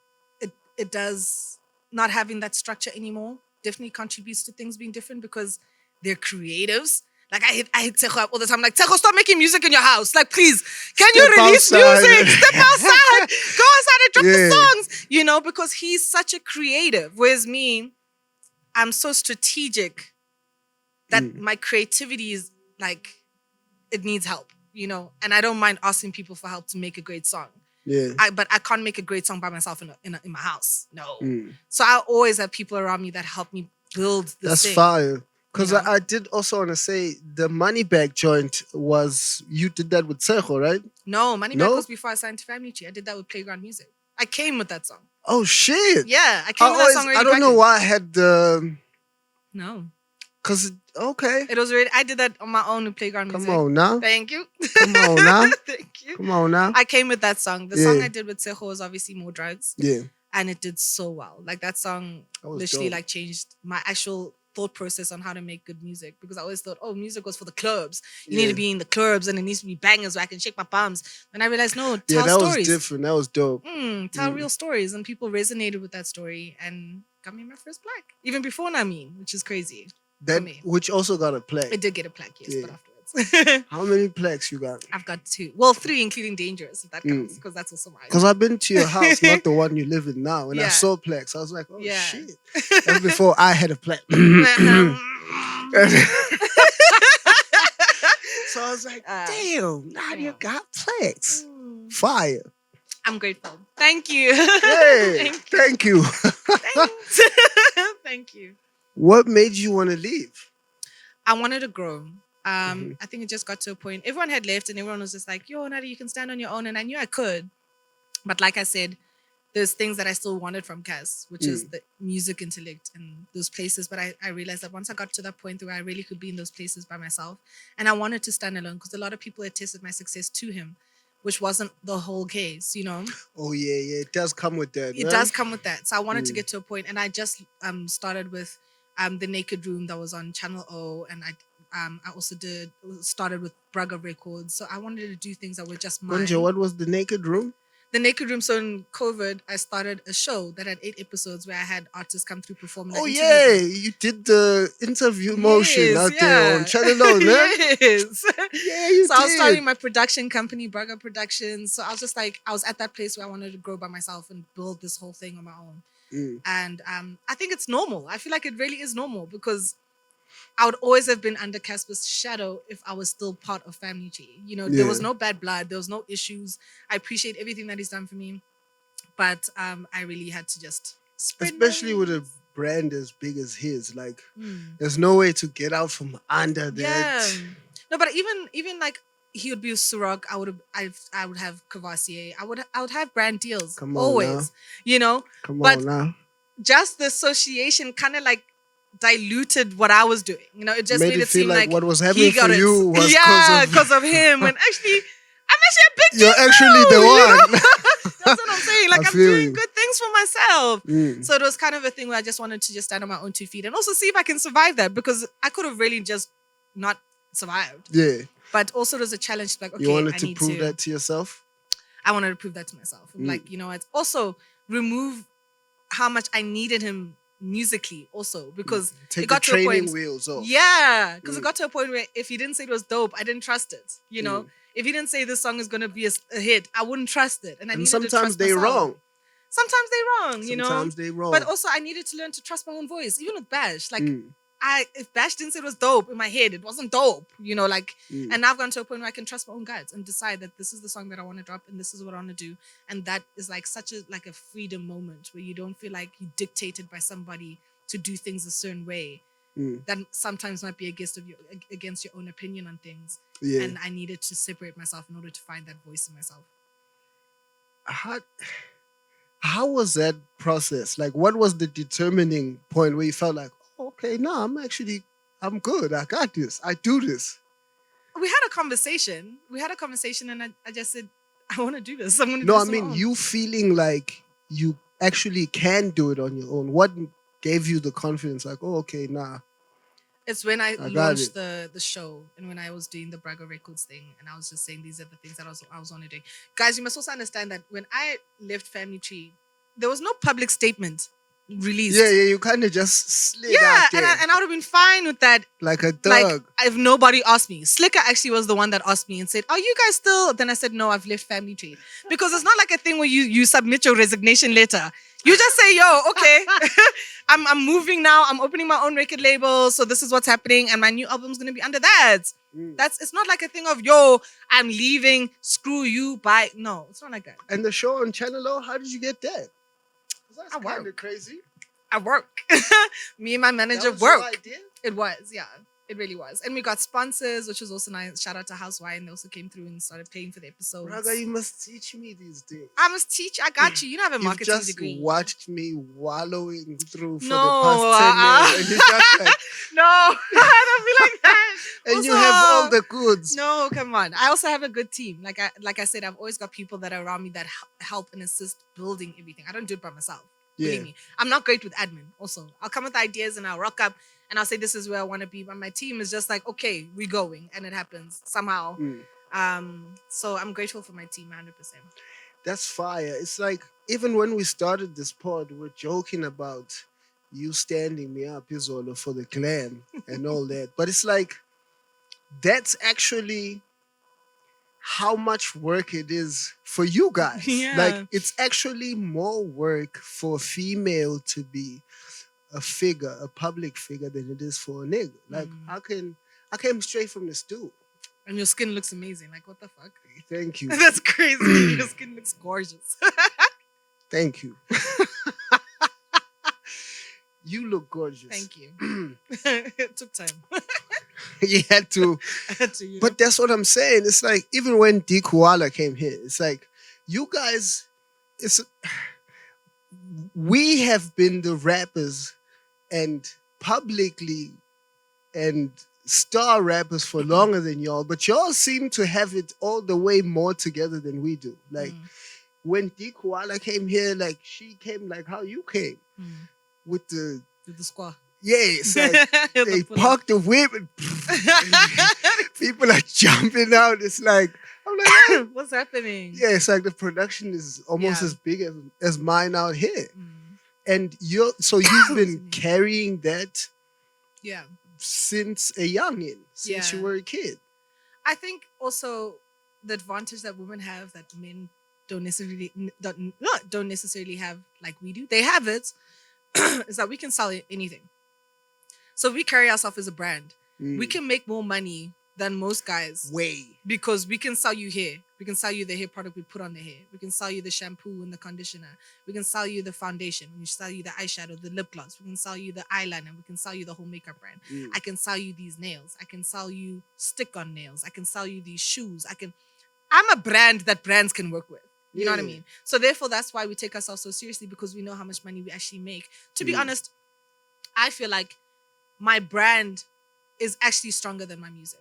not having that structure anymore definitely contributes to things being different because they're creatives. Like I hit Tejo up all the time. Like, Tejo, stop making music in your house. Like, please, can you Step release outside. music? Step outside. Go outside and drop the Yeah. songs. You know, because he's such a creative. Whereas me, I'm so strategic that my creativity is like, it needs help, you know? And I don't mind asking people for help to make a great song. Yeah. But I can't make a great song by myself in my house. No. So I always have people around me that help me build this That's thing. fire. Because You know? I did also want to say the money bag joint was, you did that with Sejo, right? No, Money No? Back was before I signed to Family Tree. I did that with Playground Music. I came with that song. Oh, shit. Yeah, I came with that song already I don't know packaged. why I had the, No. because, okay. It was already, I did that on my own with Playground Come Music. on now. Thank you. Come on now. Thank you. Come on now. I came with that song. The song Yeah. I did with Sejo was obviously More Drugs. Yeah. And it did so well. Like that song That was literally dope. like changed my actual thought process on how to make good music because I always thought, oh, music was for the clubs. You need to be in the clubs and it needs to be bangers where I can shake my bums. And I realized, no, Yeah, tell that stories. was different. That was dope. Tell real stories. And people resonated with that story and got me my first plaque. Even before Namin, which is crazy. That, for me. which also got a plaque. It did get a plaque, yes, Yeah. but afterwards. How many plaques you got? I've got 2. Well, 3, including Dangerous, if that counts, because that's also mine. Because I've been to your house, not the one you live in now, and I Yeah. saw plaques. I was like, oh, Yeah. shit. That's before I had a plaque. So I was like, damn, Nadia got plaques. Fire. I'm grateful. Thank you. Hey, thank you. Thanks. Thank you. What made you want to leave? I wanted to grow. I think it just got to a point. Everyone had left and everyone was just like, yo, Nadia, you can stand on your own. And I knew I could. But like I said, there's things that I still wanted from Kaz, which is the music intellect and those places. But I realized that once I got to that point where I really could be in those places by myself, and I wanted to stand alone because a lot of people had tested my success to him, which wasn't the whole case, you know? Oh, yeah. It does come with that, It man. does come with that. So I wanted to get to a point, and I just started with the Naked Room that was on Channel O, and I also started with Bragga Records. So I wanted to do things that were just mine. Gonja, what was the Naked Room? The Naked Room. So in COVID, I started a show that had 8 episodes where I had artists come through performing. Oh, yeah. You did the interview motion out there on Channel O, man. Yes. Yeah, you So did. I was starting my production company, Bragga Productions. So I was just like, I was at that place where I wanted to grow by myself and build this whole thing on my own. And I think it's normal. I feel like it really is normal because I would always have been under Casper's shadow if I was still part of Family Tree. You know, there was no bad blood. There was no issues. I appreciate everything that he's done for me. But I really had to just spread Especially with a brand as big as his. Like, there's no way to get out from under that. Yeah. No, but even like he would be with Surag, I would have Cavassier. I would have brand deals. Come on always. now. You know? Come But on now. just the association kind of like diluted what I was doing. You know, it just made it feel seem like like what was he happening got for it. you was because of him. When actually, I'm actually a big You're deal actually too, the you one. know? That's what I'm saying. Like I I'm feel doing you. good things for myself. So it was kind of a thing where I just wanted to just stand on my own 2 feet and also see if I can survive that because I could have really just not survived. Yeah. But also there's a challenge like, okay, You wanted I to need prove that to yourself? I wanted to prove that to myself. Like, you know, it's also remove how much I needed him musically also because Take it got the to a training point. wheels off. Yeah, because it got to a point where if he didn't say it was dope, I didn't trust it. You know, Mm. if he didn't say this song is gonna be a hit, I wouldn't trust it, and I And needed to sometimes trust they're myself. wrong. Sometimes they're wrong, you know. Sometimes they're wrong. But also, I needed to learn to trust my own voice, even with Bash. Like, Mm. if Bash didn't say it was dope in my head, it wasn't dope, you know. Like, Mm. and now I've gone to a point where I can trust my own guts and decide that this is the song that I want to drop and this is what I want to do, and that is like such a freedom moment where you don't feel like you're dictated by somebody to do things a certain way. Mm. That sometimes might be against your own opinion on things. Yeah. And I needed to separate myself in order to find that voice in myself. How was that process? Like, what was the determining point where you felt like, oh, okay, no, I'm good. I got this. I do this. We had a conversation. And I just said, I want to do this. I'm going to do No, I this on my mean, own. you feeling like you actually can do it on your own. What gave you the confidence? Like, oh, okay, nah. It's when I got launched it. the show and when I was doing the Bragga Records thing and I was just saying these are the things that I was only doing. Guys, you must also understand that when I left Family Tree, there was no public statement released. Yeah, you kind of just slid Yeah, out there and I would have been fine with that. like a Like, thug. if nobody asked me. Slicker actually was the one that asked me and said, are you guys still? Then I said, no, I've left Family Tree. Because it's not like a thing where you submit your resignation letter. You just say, yo, okay, I'm moving now. I'm opening my own record label. So this is what's happening. And my new album's going to be under that. Mm. It's not like a thing of, yo, I'm leaving. Screw you. Bye. No, it's not like that. And the show on Channel O, how did you get that? 'Cause that's I work. kind of crazy. I work. Me and my manager That was your work. idea? It was, yeah. It really was. And we got sponsors, which was also nice. Shout out to House Wine. They also came through and started paying for the episodes. Brother, you must teach me these things. I must teach. I got you. You don't have a You've marketing just degree. watched me wallowing through for No, the past 10 years. And you're just like, No, I don't feel like that. and you Also, have all the goods. No, come on. I also have a good team. Like I said, I've always got people that are around me that help and assist building everything. I don't do it by myself. Believe Yeah. me. I'm not great with admin also. I'll come with ideas and I'll rock up and I'll say this is where I want to be. But my team is just like, okay, we're going. And it happens somehow. So I'm grateful for my team 100%. That's fire. It's like, even when we started this pod, we're joking about you standing me up, Izolo, for the clan and all that. But it's like, that's actually how much work it is for you guys. Yeah. Like, it's actually more work for a female to be a figure, a public figure, than it is for a nigga. Like, I came straight from the stool. And your skin looks amazing. Like, what the fuck? Thank you. That's crazy. Your skin looks gorgeous. Thank you. You look gorgeous. Thank you. It took time. You had to. I had to, you know? But that's what I'm saying. It's like, even when D Koala came here, it's like, you guys, we have been the rappers and publicly and star rappers for longer than y'all, but y'all seem to have it all the way more together than we do. Like, when D Koala came here, like, she came like how you came with the squaw. yeah, it's like they parked the whip and people are jumping out. It's like, I'm like, "Hey." What's happening? Yeah, it's like the production is almost as big as mine out here. And you've been carrying that since a youngin, since you were a kid. I think also the advantage that women have that men don't necessarily have like we do. They have it, is that we can sell anything. So if we carry ourselves as a brand, we can make more money than most guys. Way. Because we can sell you hair. We can sell you the hair product we put on the hair. We can sell you the shampoo and the conditioner. We can sell you the foundation. We can sell you the eyeshadow, the lip gloss. We can sell you the eyeliner. We can sell you the whole makeup brand. I can sell you these nails. I can sell you stick-on nails. I can sell you these shoes. I'm a brand that brands can work with. You know what I mean? So therefore, that's why we take ourselves so seriously, because we know how much money we actually make. To be honest, I feel like my brand is actually stronger than my music.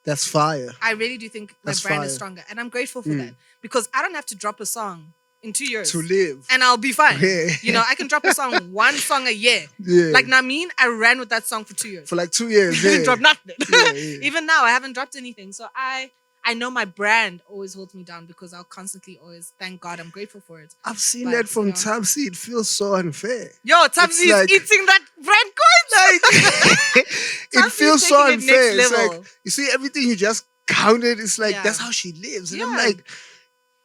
That's fire. I really do think my brand is stronger. And I'm grateful for that. Because I don't have to drop a song in 2 years. To live. And I'll be fine. Yeah. You know, I can drop a song, one song a year. Yeah. Like Namin, I ran with that song for 2 years. For like 2 years. Didn't Yeah. drop nothing. Yeah. Even now, I haven't dropped anything. So I I know my brand always holds me down because I'll constantly always, thank God, I'm grateful for it. I've seen But, that from you know. Tabsi. It feels so unfair. Yo, Tabsi is like- eating that brand coins. Like, it Tabsi feels is so taking it next unfair. It's level. like, you see everything you just counted. It's like, Yeah. that's how she lives. And I'm Yeah. like,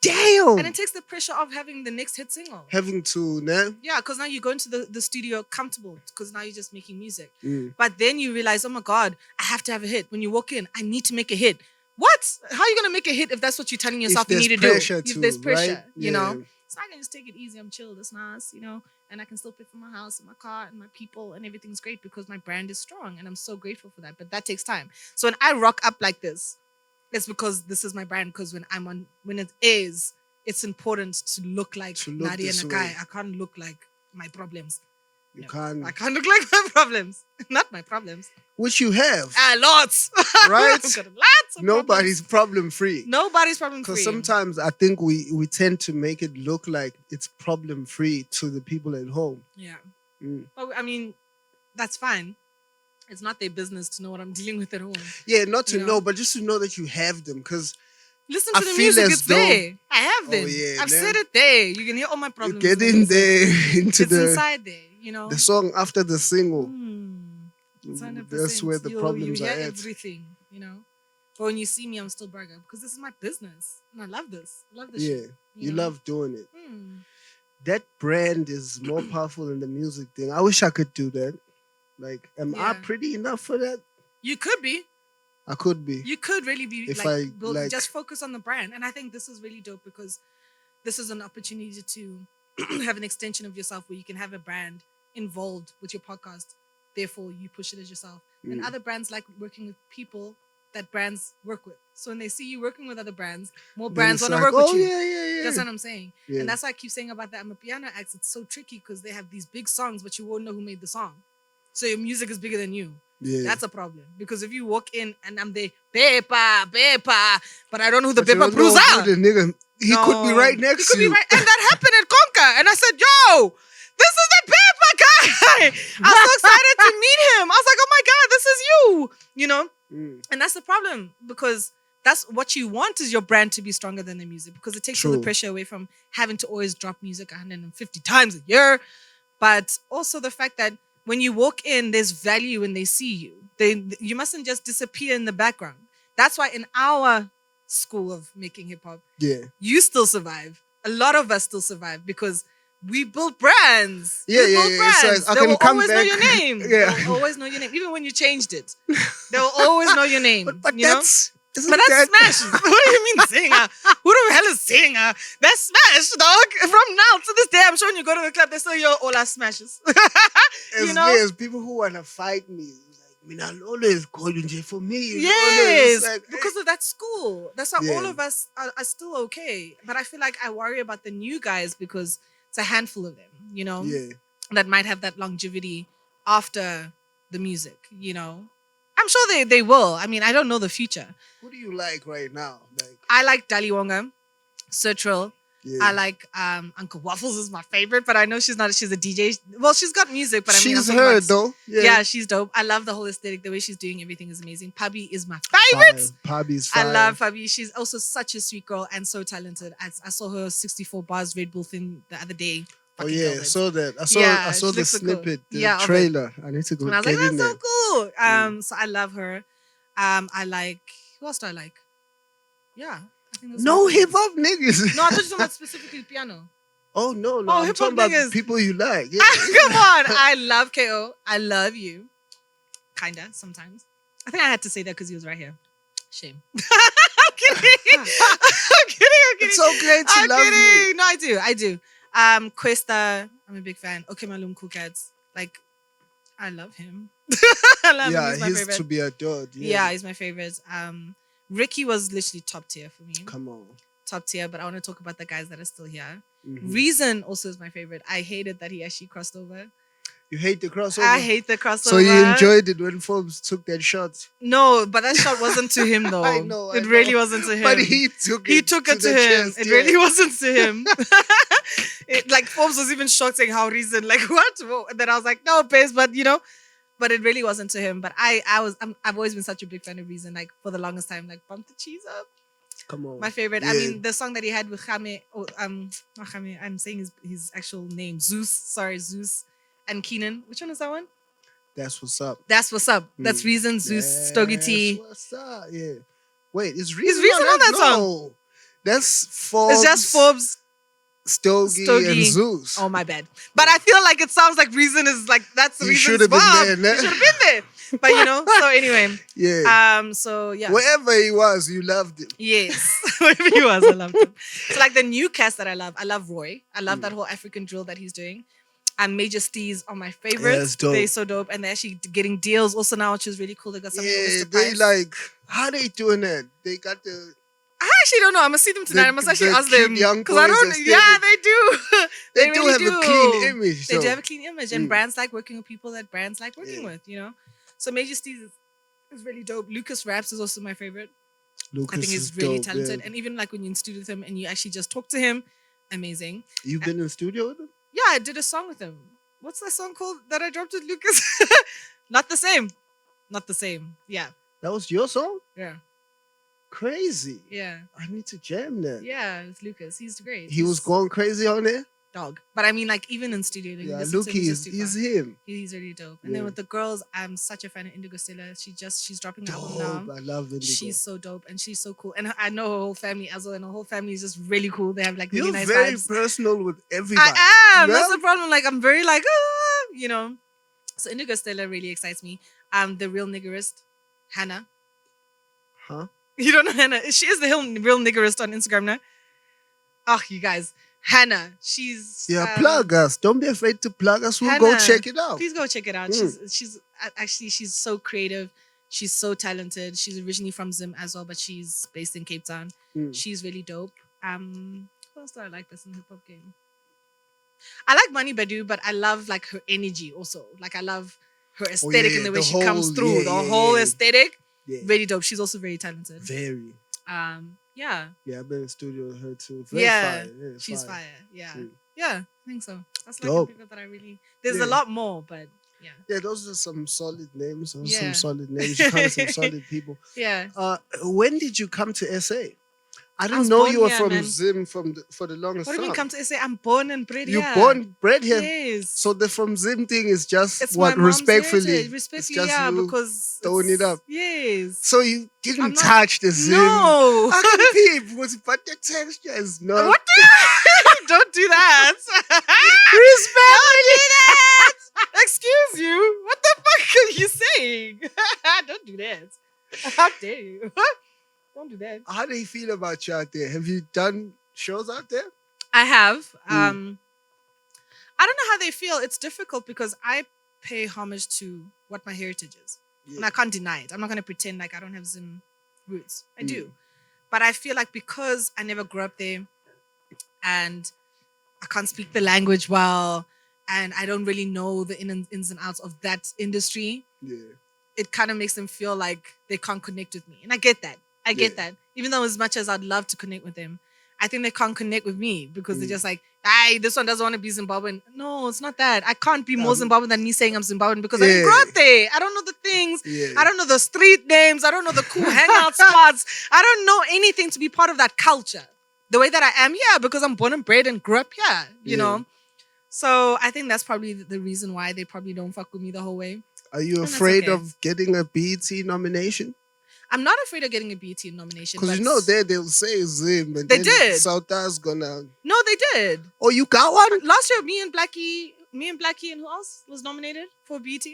damn. And it takes the pressure of having the next hit single. Having to, nah? Yeah, because now you go into the studio comfortable because now you're just making music. Mm. But then you realize, oh my God, I have to have a hit. When you walk in, I need to make a hit. What? How are you going to make a hit if that's what you're telling yourself you there's need to do? pressure If too, there's pressure, right? you Yeah. know? So I can just take it easy. I'm chill. It's nice, you know? And I can still pay for my house and my car and my people and everything's great because my brand is strong and I'm so grateful for that. But that takes time. So when I rock up like this, it's because this is my brand. Because when it is, it's important to look like To look Nadia this Nakai. way. I can't look like my problems. You No, can't. I can't look like my problems. Not my problems. Which you have, Lots. right? I've got lots of Nobody's problem free. problems. Nobody's problem free. Because sometimes I think we tend to make it look like it's problem free to the people at home. Yeah. Mm. But I mean, that's fine. It's not their business to know what I'm dealing with at home. Yeah, not to You know? know, but just to know that you have them. Because Listen I to the feel music, as it's though- there. I have them. Oh, yeah, I've man. said it there. You can hear all my you problems. get in in music. there into It's the inside there, you know. the song after the single. It's 100%. That's where the problems you are hear at. everything, you know. But when you see me, I'm still Bragga because this is my business. And I love this. I love this Yeah, shit. you know? love doing it. Hmm. That brand is more powerful than the music thing. I wish I could do that. Like, am I Yeah. pretty enough for that? You could be. I could be. You could really be If like, I, like- just focus on the brand. And I think this is really dope because this is an opportunity to have an extension of yourself where you can have a brand involved with your podcast. Therefore, you push it as yourself. And Mm. other brands like working with people that brands work with. So when they see you working with other brands, more Then brands it's want to like, work oh, with you. yeah. That's what I'm saying. Yeah. And that's why I keep saying about that I'm a piano act. It's so tricky because they have these big songs, but you won't know who made the song. So your music is bigger than you. Yeah. That's a problem. Because if you walk in and I'm the paper, but I don't know who the But you paper don't know bruise who are. the nigga. He could be right next He could to you. be right. And that happened at Conca. And I said, yo, this is the paper guy. I was so excited to meet him. I was like, oh my God, this is you. You know? Mm. And that's the problem because that's what you want is your brand to be stronger than the music because it takes all the True. pressure away from having to always drop music 150 times a year. But also the fact that when you walk in, there's value when they see you. You mustn't just disappear in the background. That's why in our school of making hip hop, Yeah. you still survive. A lot of us still survive because we built brands. Yeah, we yeah, built yeah. brands. It's like, I They can will come always know back. your name. Yeah. They'll always know your name. Even when you changed it. They'll always know your name. But you know? that's isn't But that's that smash. What do you mean singer? Who the hell is singer? That's smash, dog. From now to this day, I'm sure when you go to the club, they still hear all our smashes. as you know? there's people who wanna fight me. It's like, I mean, I'll always call you J for me. You know, Yes, it's like, because of that school. That's why all Yeah. of us are still okay. But I feel like I worry about the new guys because it's a handful of them, you know, yeah. that might have that longevity after the music, you know. I'm sure they will. I mean, I don't know the future. Who do you like right now? Like, I like Dali Wonga, Sertril. yeah. I like Uncle Waffles is my favorite, but I know she's a DJ. Well, she's got music, but I mean, I'm she's talking her about- though. Yeah, she's dope. I love the whole aesthetic. The way she's doing everything is amazing. Pabi is my favorite. Pabi's I fire. love Fabi. She's also such a sweet girl and so talented. I saw her 64 bars Red Bull thing the other day. Oh Fucking yeah, killed it. saw that. I saw Yeah, I saw she the looks so cool. snippet, the Yeah, of it. trailer. I need to go And I was get like, in that's there. so cool. So I love her. I like, who else do I like? Yeah. I think those are No my hip favorites. hop niggas. No, I thought you were talking about specifically piano. Oh no, no. Oh, I'm hip-hop talking about niggas. people you like. Yeah. Come on. I love KO. I love you. Kinda, sometimes. I think I had to say that because he was right here. Shame. I'm kidding. I'm kidding. It's okay to I'm love kidding. me. No, I do. Questa, I'm a big fan. Okay, Malum Cool Cats. Like, I love him. I love him. Yeah, He's my he's favorite. to be adored. Yeah, Yeah. he's my favorite. Ricky was literally top tier for me. Come on. Top tier, but I want to talk about the guys that are still here. Mhm. Reason also is my favorite. I hated that he actually crossed over. You hate the crossover. I hate the crossover. So you enjoyed it when Forbes took that shot. No, but that shot wasn't to him though. I know, I It know. really wasn't to him. But he took it. took it to the him. chest, It yeah. really wasn't to him. Like Forbes was even shocked saying how Reason, like what? Whoa. And then I was like, no, Pace, but you know, but it really wasn't to him. But I've always been such a big fan of Reason. Like for the longest time, like bump the cheese up. Come on. My favorite. Yeah. I mean, the song that he had with Khame, not Khame, I'm saying his actual name. Zeus and Keenan. Which one is that one? That's what's up. That's what's up. That's Reason, Zeus, Stogie T. That's what's up. Yeah. Wait, is Is Reason, Reason on that song? No. That's Forbes. It's just Forbes, Stogie, and Zeus. Oh, my bad. But I feel like it sounds like Reason is like, that's He Reason's should have been Bob. there, nah? He should have been there. But so anyway. Yeah. So yeah. Wherever he was, you loved him. Yes. Wherever he was, I loved him. So like the new cast that I love Roy. I love that whole African drill that he's doing. And Major Steez are my favorites. that's dope. They're so dope. And they're actually getting deals also now, which is really cool. They got something with Yeah, Mr. they Price. like, how they doing that? They got the... I actually don't know. I'm gonna see them tonight. I must actually the ask them cute young because I boys don't. aesthetic. Yeah, they do. They do really have a clean image. They do so. have a clean image, and brands like working with people that brands like working with. So Major Steez is really dope. Lucas Raps is also my favorite. Lucas I think is he's really dope, talented, yeah. and even like when you're in studio with him and you actually just talk to him, amazing. You've been in the studio with him? Yeah, I did a song with him. What's that song called that I dropped with Lucas? Not the same. Not the same. Yeah. That was your song? Yeah. Crazy. Yeah. I need to jam that. Yeah, it's Lucas. He's great. He was going crazy on there? Dog. But I mean, like, even in studio. Like, Yeah, listen to him, Luki, just too he's fun. him. He's really dope. And Yeah. then with the girls, I'm such a fan of Indigo Stella. She's dropping an album Dope. now. I love Indigo. She's so dope and she's so cool. And I know her whole family as well. And her whole family is just really cool. They have like really You're nice very vibes. personal with everybody. I am. Yeah? That's the problem. Like, I'm very like, So Indigo Stella really excites me. The real niggerist, Hannah. Huh? You don't know Hannah? She is the real niggerist on Instagram now. Oh, you guys. Hannah. She's... Yeah, plug us. Don't be afraid to plug us. We'll go Hannah, check it out. Please go check it out. She's so creative. She's so talented. She's originally from Zim as well, but she's based in Cape Town. She's really dope. Who else do I like that's in the hip hop game? I like Mani Badu, but I love like her energy also. Like I love her aesthetic and the way she comes through. The whole aesthetic. Yeah. Really dope. She's also very talented. Very. Yeah. Yeah, I've been in the studio with her too. Very Yeah. fire. Yeah, She's fire. Yeah. Mm. Yeah, I think so. That's like Dope. the people that I really... There's Yeah. a lot more, but yeah. Yeah, those are some solid names. Those are Yeah. some solid names. You kind of some solid people. Yeah. When did you come to SA? I I didn't was know born you were here, from man. Zim for the longest What do you mean time. come to SA? I'm born and bred You here. born, bred here? Yes. So the from Zim thing is just It's what, my mom's respectfully? heritage. Respectfully, it's just yeah, you because... throwing it up. Yes. So you didn't I'm not- touch the Zim. No. I can peep, but the texture is not. What do you... Don't do that. Respect. Don't do that. Excuse you. What the fuck are you saying? Don't do that. How dare you? Don't do that. How do you feel about you out there? Have you done shows out there? I have. I don't know how they feel. It's difficult because I pay homage to what my heritage is. Yeah. And I can't deny it. I'm not going to pretend like I don't have Zim roots. I do. But I feel like because I never grew up there and I can't speak the language well and I don't really know the ins and outs of that industry, Yeah. it kind of makes them feel like they can't connect with me. And I get that. I get that. Even though as much as I'd love to connect with them, I think they can't connect with me because they're just like, hey, this one doesn't want to be Zimbabwean. No, it's not that. I can't be more Zimbabwean than me saying I'm Zimbabwean because I didn't grow up there. I don't know the things. Yeah. I don't know the street names. I don't know the cool hangout spots. I don't know anything to be part of that culture. The way that I am here because I'm born and bred and grew up here, you know? So I think that's probably the reason why they probably don't fuck with me the whole way. Are you that's afraid okay. of getting a BET nomination? I'm not afraid of getting a BET nomination. Because you but know they'll say Zim and They then did. South's gonna... No, they did. Oh, you got one? Last year, me and Blackie and who else was nominated for BET?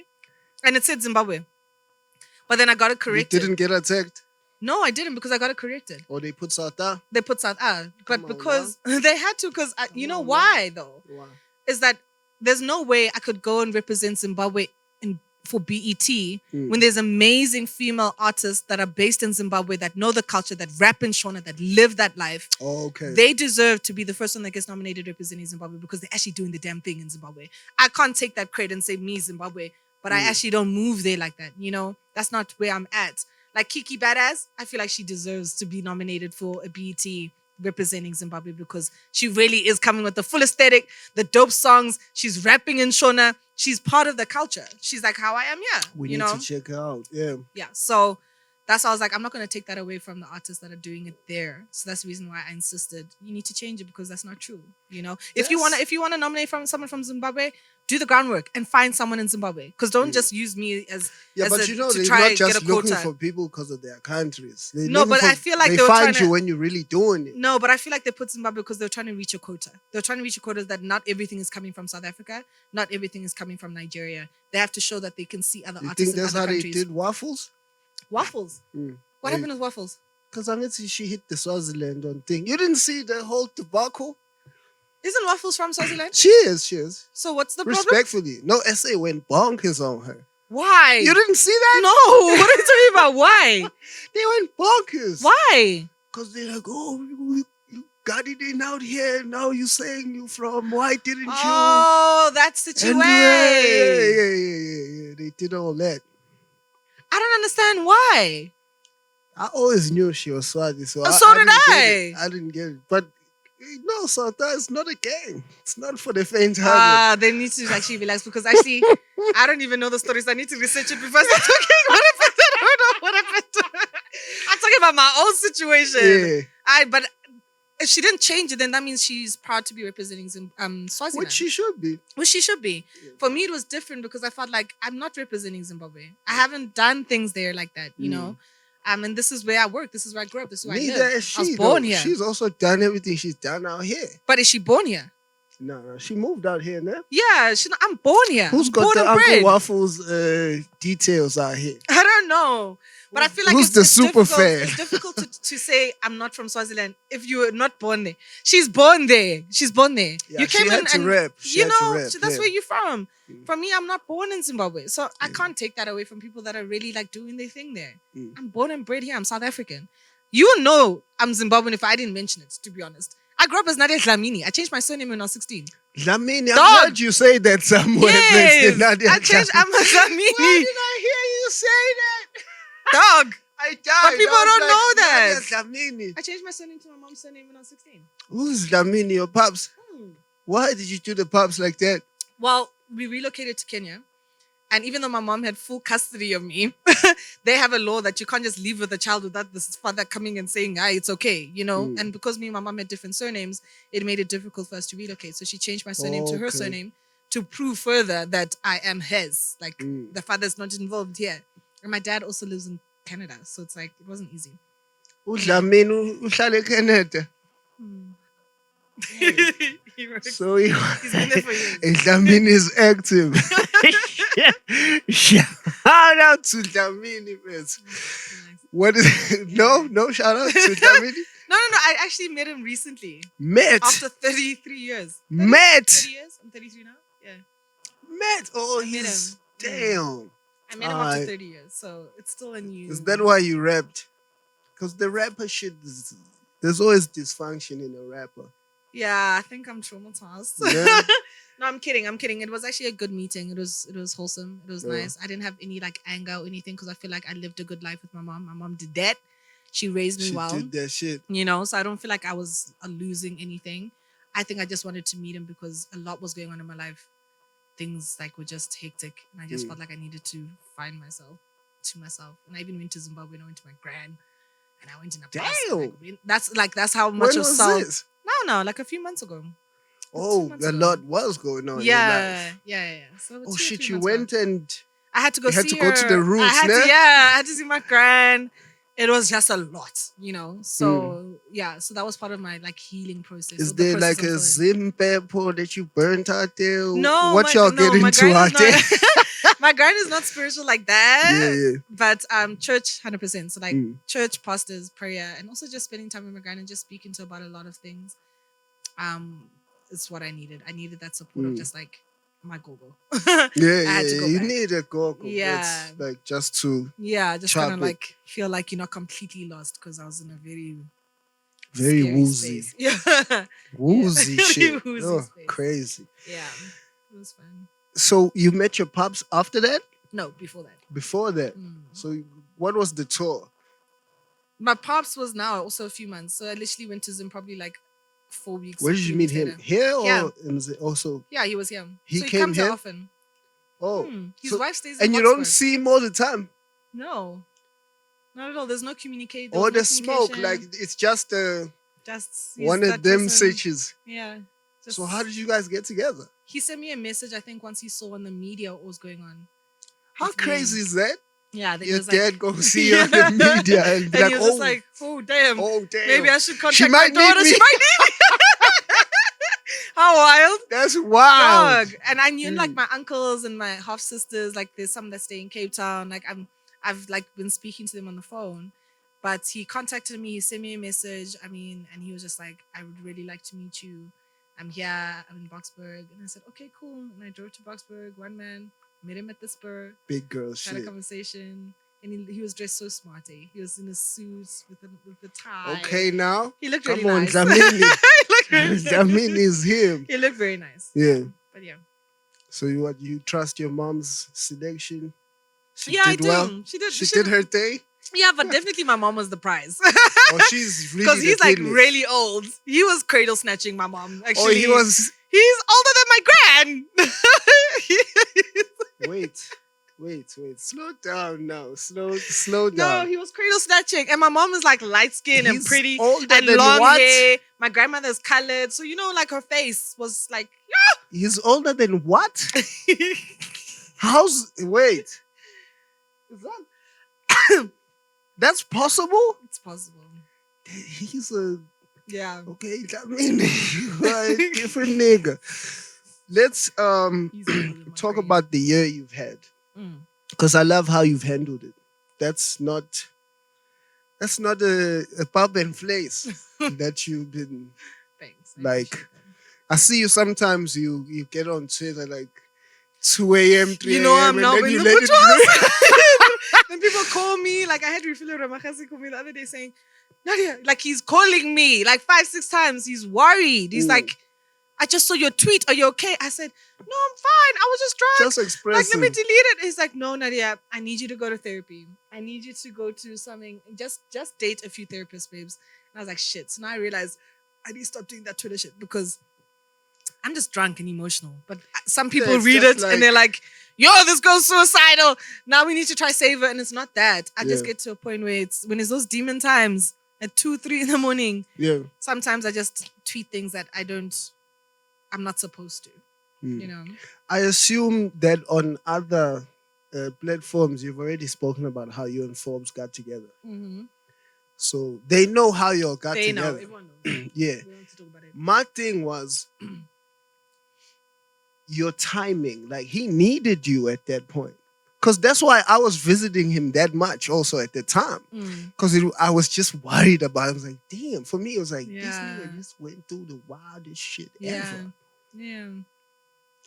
And it said Zimbabwe. But then I got it You corrected. didn't get attacked? No, I didn't because I got it corrected. Or they put South? They put South Come but on, because they had to, because you know on, why though? Wow. Is that there's no way I could go and represent Zimbabwe for BET when there's amazing female artists that are based in Zimbabwe that know the culture, that rap in Shona, that live that life. Oh, okay. They deserve to be the first one that gets nominated representing Zimbabwe because they're actually doing the damn thing in Zimbabwe. I can't take that credit and say me Zimbabwe, but I actually don't move there like that. You know, that's not where I'm at. Like Kiki Badass, I feel like she deserves to be nominated for a BET representing Zimbabwe because she really is coming with the full aesthetic, the dope songs. She's rapping in Shona. She's part of the culture. She's like how I am here. We you need know? to check her out. Yeah. Yeah. So that's why I was like, I'm not going to take that away from the artists that are doing it there. So that's the reason why I insisted you need to change it, because that's not true. You know, if you want to nominate someone from Zimbabwe, do the groundwork and find someone in Zimbabwe. Because don't just use me as but to they're try not and just get a looking quota. for people because of their countries. No, but I feel like they they were find trying you to- when you're really doing it. No, but I feel like they put Zimbabwe because they're trying to reach a quota. They're trying to reach a quota that not everything is coming from South Africa, not everything is coming from Nigeria. They have to show that they can see other You artists think in that's other how countries. they did Waffles? Waffles. Mm. What happened with Waffles? Because I guess she hit the Swaziland on thing. You didn't see the whole debacle? Isn't Waffles from Swaziland? She is. So what's the problem? Respectfully. No, SA went bonkers on her. Why? You didn't see that? No. What are you talking about? Why? They went bonkers. Why? Because they're like, oh, you got it in out here. Now you saying you from. Why didn't you? Oh, that's the And way. yeah. They did all that. I don't understand why. I always knew she was Swazi, so So did didn't get I. it. I didn't get it. But no, so that's not a game. It's not for the faint-hearted. They need to actually relax, because actually, I don't even know the stories. I need to research it before I start talking. What happened? I don't know what happened. I'm talking about my own situation. Yeah. But if she didn't change it, then that means she's proud to be representing Swaziland. Which she should be. Which she should be. Yeah. For me, it was different because I felt like I'm not representing Zimbabwe. I haven't done things there like that, you know. And this is where I work. This is where I grew up. This is where I Neither live. is she. I was born here. She's also done everything she's done out here. But is she born here? No, she moved out here now. Yeah, I'm born here. Who's I'm got born the and Uncle bred. Waffles details out here? I don't know. But I feel like Who's it's, the it's super difficult. fan? It's difficult to say I'm not from Swaziland if you're not born there. She's born there. She's born there. Yeah, You she came had in to and rep. She you had to know rep, that's yeah. where you're from. For me, I'm not born in Zimbabwe, so I can't take that away from people that are really like doing their thing there. I'm born and bred here. I'm South African. You will know I'm Zimbabwean if I didn't mention it. To be honest, I grew up as Nadia Dlamini. I changed my surname when I was 16. Dlamini, Dog. I've heard you say that somewhere. Yes, Nadia I changed. I'm a Why Dlamini. did I hear you say that? Dog. I died. people I was don't know that. Nadia Dlamini. I changed my surname to my mom's surname when I was 16. Who's Dlamini, your pops? Why did you do the pops like that? Well, we relocated to Kenya. And even though my mom had full custody of me, they have a law that you can't just leave with a child without this father coming and saying, it's okay, you know? And because me and my mom had different surnames, it made it difficult for us to relocate. So she changed my surname to her Okay. surname to prove further that I am his. Like, the father's not involved here. And my dad also lives in Canada. So it's like, it wasn't easy. Udlamini uhlala eCanada. He works- So He's been there for years. Dlamini is active. Shout out to Dlamini, man. What is it? No shout out to Dlamini. No. I actually met him recently. Met. After 33 years. Met. 30 years? I'm 33 now? Yeah. Met. Oh, I met he's him. damn. I met him after Alright. 30 years, so it's still a new. Is that why you rapped? Because the rapper shit is, there's always dysfunction in a rapper. Yeah, I think I'm traumatized. Yeah. No, I'm kidding. It was actually a good meeting. It was wholesome. It was Yeah. nice. I didn't have any like anger or anything because I feel like I lived a good life with my mom. My mom did that. She raised me She well. did that shit. You know, so I don't feel like I was losing anything. I think I just wanted to meet him because a lot was going on in my life. Things like were just hectic, and I just felt like I needed to find myself. And I even went to Zimbabwe and I went to my gran, and I went in a bus. Damn. That's how much When of was South. this? No, like a few months ago. Oh, months a ago. lot was going on in your life. Yeah. So Oh 2 or shit, 3 you months ago. went and I had to go you had see to go to the her. roots, I had ne? I had to see my gran. It was just a lot, you know. So yeah, so that was part of my like healing process. is or the there process like a of healing. Zimbabwe that you burnt out there? No, What y'all get my into gran out is there? not- My grind is not spiritual like that. Yeah. But church 100%. So like Mm. church, pastors, prayer, and also just spending time with my grind and just speaking to about a lot of things. It's what I needed. I needed that support of just like my go-go. Yeah, I had to go you back. need a go-go. Yeah. It's like just to Yeah, just Chop kind of it. like feel like you're not completely lost because I was in a very very scary woozy. space. Yeah. Woozy Very shit. woozy Oh, space. crazy. Yeah. It was fun. So you met your pops after that? No, before that. Before that? So what was the tour? My pops was now also a few months. So I literally went to Zim probably like 4 weeks. Where did you 3 meet weeks him? later. Here or Yeah. also? Yeah, he was here. He so he came comes here here? often. Oh. His so- wife stays in and you don't Oxford. see him all the time? No. Not at all. There's no communicate. Or the smoke, like it's just just one of them switches. Yeah. So how did you guys get together? He sent me a message, I think, once he saw on the media what was going on. How crazy is that? Yeah, your dad go see you on the media and be and like, he was just like, oh damn, maybe I should contact my daughter. She might need me. How wild! That's wild. Dog. And I knew like my uncles and my half sisters. Like there's some that stay in Cape Town. Like I've like been speaking to them on the phone. But he contacted me. He sent me a message. I mean, and he was just like, I would really like to meet you. I'm here. I'm in Boksburg. And I said, okay, cool. And I drove to Boksburg. One man. Met him at the spur. Big girl shit. Had a conversation. And he was dressed so smart, eh? He was in a suit with the tie. Okay, now. He looked really nice. Come on, Zamini is him. He looked very nice. Yeah. But yeah. So you trust your mom's selection? She did well? She did. She did her thing? Yeah, but definitely my mom was the prize. Oh, she's really because he's like really old. He was cradle snatching my mom. Actually, he was. He's older than my gran. Wait. Slow down now. Slow down. No, he was cradle snatching. And my mom is like light skinned and pretty and than long what? hair. My grandmother's colored. So, like her face was like, yeah. He's older than what? Wait. Is that... That's possible? It's possible. He's a... Yeah. Okay, I mean, a different nigga. Let's talk about the year you've had. Because I love how you've handled it. That's not a pub and place that you've been. Thanks. Like, I see you sometimes. You get on Twitter like 2 a.m., 3 a.m. I'm now and in you the let it Then people call me. Like I had Refilo Ramachasi call me the other day saying, Nadia, like he's calling me like 5-6 times. He's worried. He's like, I just saw your tweet. Are you okay? I said, no, I'm fine. I was just drunk. Just expressing. Like, let me delete it. He's like, no, Nadia, I need you to go to therapy. I need you to go to something. Just date a few therapists, babes. And I was like, shit. So now I realized I need to stop doing that Twitter shit because I'm just drunk and emotional. But some people read it and they're like, yo, this girl's suicidal. Now we need to try save her. And it's not that. I just get to a point where when it's those demon times at 2-3 in the morning. Yeah. Sometimes I just tweet things that I'm not supposed to, I assume that on other platforms, you've already spoken about how you and Forbes got together. Mm-hmm. So they know how you all got together. They know. Everyone knows. Yeah. We want to talk about it. My thing was your timing. Like, he needed you at that point. Because that's why I was visiting him that much also at the time. Because I was just worried about it. I was like, damn. For me, it was like, this nigga just went through the wildest shit ever. Yeah.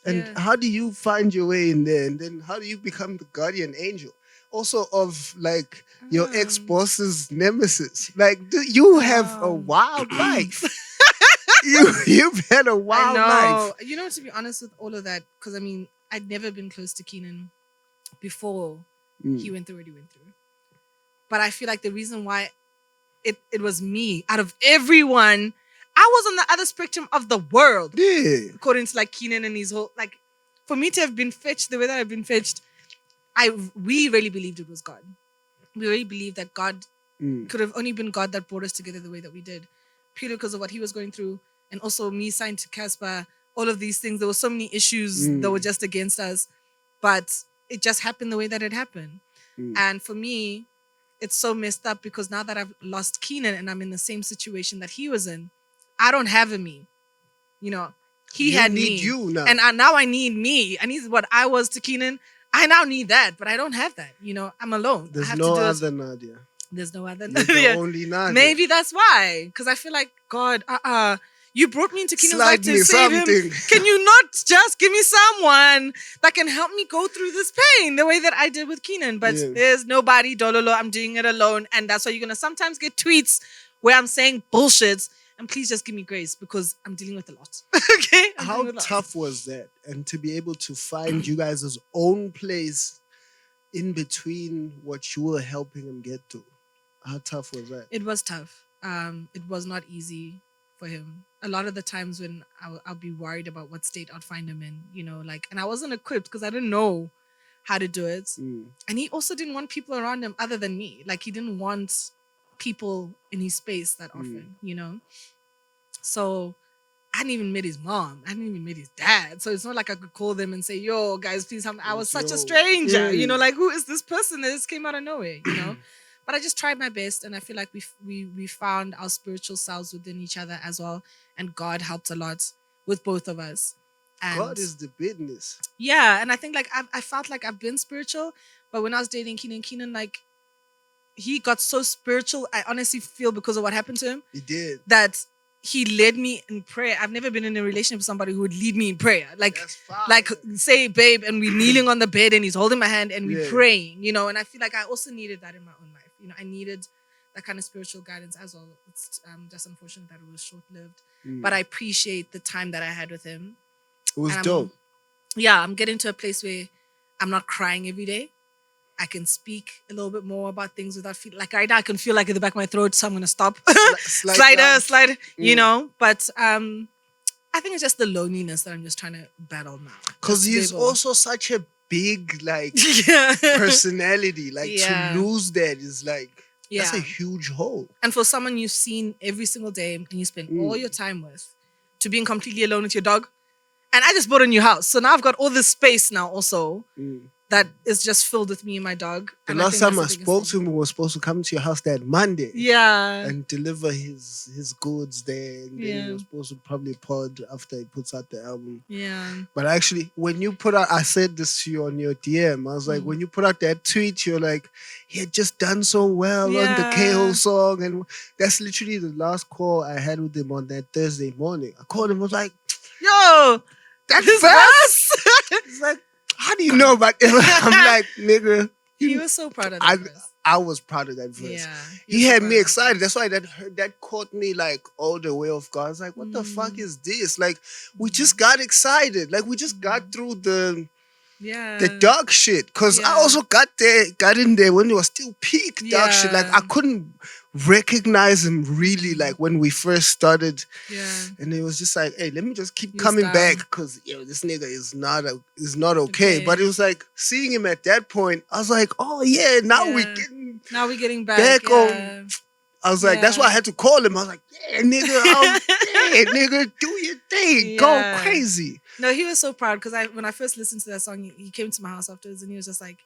And how do you find your way in there? And then how do you become the guardian angel? Also of like your ex-boss's nemesis. Like, you have a wild life. You've had a wild life. To be honest with all of that, because I mean, I'd never been close to Keenan before he went through what he went through. But I feel like the reason why it was me out of everyone, I was on the other spectrum of the world. Yeah. According to like Keenan and his whole, like, for me to have been fetched the way that I've been fetched, we really believed it was God. We really believed that God could have only been God that brought us together the way that we did. Purely because of what he was going through. And also me signed to Casper, all of these things. There were so many issues that were just against us. But it just happened the way that it happened. And for me, it's so messed up because now that I've lost Keenan and I'm in the same situation that he was in, I don't have a me. He had me. You need you now. And now I need me. I need what I was to Keenan. I now need that, but I don't have that. I'm alone. There's no other Nadia. There's no other Nadia. Nadia. Only Nadia. Maybe that's why. Because I feel like, God, you brought me into Keenan's life to save him. Can you not just give me someone that can help me go through this pain the way that I did with Keenan? But there's nobody, dololo, I'm doing it alone. And that's why you're going to sometimes get tweets where I'm saying bullshit. And please just give me grace because I'm dealing with a lot. Okay? How tough was that? And to be able to find you guys' own place in between what you were helping him get to. How tough was that? It was tough. It was not easy for him. A lot of the times when I'll be worried about what state I'd find him in, and I wasn't equipped because I didn't know how to do it. Mm. And he also didn't want people around him other than me. Like, he didn't want people in his space that often, you know? So I hadn't even met his mom. I hadn't even met his dad. So it's not like I could call them and say, yo, guys, please help me. I was such a stranger, you know, like, who is this person that just came out of nowhere, you know? But I just tried my best. And I feel like we found our spiritual selves within each other as well. And God helped a lot with both of us. And God is the business. yeah. And I think like I felt like I've been spiritual. But when I was dating Keenan, like, he got so spiritual. I honestly feel because of what happened to him. He did. That he led me in prayer. I've never been in a relationship with somebody who would lead me in prayer. Like say, babe, and we're kneeling on the bed and he's holding my hand and we're praying, you know. And I feel like I also needed that in my own life. You know, I needed that kind of spiritual guidance as well. It's just unfortunate that it was short-lived. But I appreciate the time that I had with him. It was dope. Yeah, I'm getting to a place where I'm not crying every day. I can speak a little bit more about things without feeling like right now I can feel like in the back of my throat, so I'm gonna stop. Slide, you know. But I think it's just the loneliness that I'm just trying to battle now. Because he's also such a big like personality. Like to lose that is like that's a huge hole. And for someone you've seen every single day and you spend all your time with, to being completely alone with your dog. And I just bought a new house, so now I've got all this space now also. That is just filled with me and my dog. The last time I spoke to him, we were supposed to come to your house that Monday. Yeah. And deliver his goods there. And then he was supposed to probably pod after he puts out the album. Yeah. But actually, when you put out, I said this to you on your DM. I was like, when you put out that tweet, you're like, he had just done so well on the KO song. And that's literally the last call I had with him on that Thursday morning. I called him, I was like, yo, that's fast. He's like, how do you know about it? I'm like, nigga. He was so proud of that verse. I was proud of that verse. Yeah. He had me excited. That's why that caught me like all the way off guard. I was like, what the fuck is this? Like, we just got excited. Like, we just got through the dark shit. Because I also got in there when it was still peak dark shit. Like, I couldn't recognize him really like when we first started. Yeah. And it was just like, hey, let me just keep coming back because this nigga is not okay. But it was like seeing him at that point, I was like, oh yeah, now we're getting back on. I was like, that's why I had to call him. I was like, yeah, nigga, nigga, do your thing. Go crazy. No, he was so proud because when I first listened to that song, he came to my house afterwards and he was just like,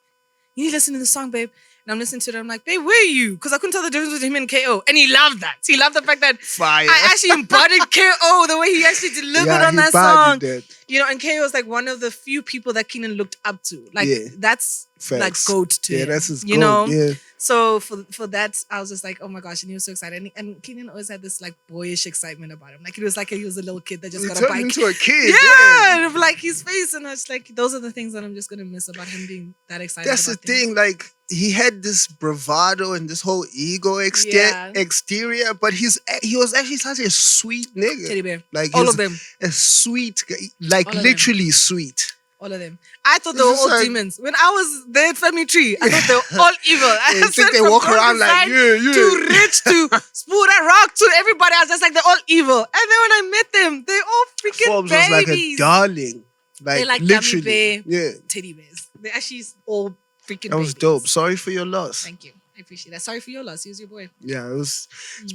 you need to listen to the song, babe. And I'm listening to it. I'm like, babe, where are you? Because I couldn't tell the difference between him and KO. And he loved that. He loved the fact that I actually embodied KO the way he actually delivered on that song. You know, and KO is like one of the few people that Keenan looked up to. Like, that's like GOAT to him. That's his GOAT, you know? So for that, I was just like, oh my gosh. And he was so excited. And Keenan always had this like boyish excitement about him. Like, it was like he was a little kid that just got a bike. Into a kid. Yeah. And like his face. And I was like, those are the things that I'm just going to miss about him being that excited. That's the thing. Like, he had this bravado and this whole ego exterior, but he was actually such a sweet nigga. Teddy bear. Like all of them. A sweet, like literally sweet. All of them. I thought they were all demons. When I was there at Family Tree, I thought they were all evil. I think they walk around like, to Rich, to Spooder Rock, to everybody. I was just like, they're all evil. And then when I met them, they're all freaking Forbes babies. was like a darling. Like, they're like literally. Bear, teddy bears. They're actually all freaking That was babies. dope. Sorry for your loss. Thank you. I appreciate that. Sorry for your loss. He was your boy. Yeah, it's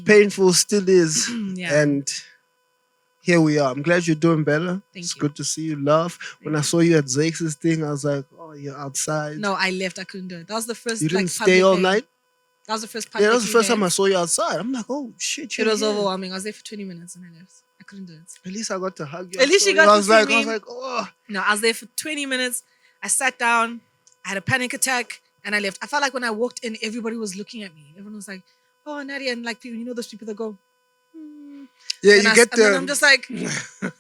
painful, still is. And here we are. I'm glad you're doing better. It's good to see you, love. When I saw you at Zakes' thing, I was like, oh, you're outside. No, I left. I couldn't do it. That was the first. You didn't stay all night? That was the first. Yeah, that was the first time I saw you outside. I'm like, oh shit. It was overwhelming. I was there for 20 minutes and I left. I couldn't do it. At least I got to hug you. At least you got to see me. I was like, oh. No, I was there for 20 minutes. I sat down. I had a panic attack and I left. I felt like when I walked in, everybody was looking at me. Everyone was like, oh, Nadia. And like, people, you know those people that go, Yeah, and you get the... And I'm just like, I can't do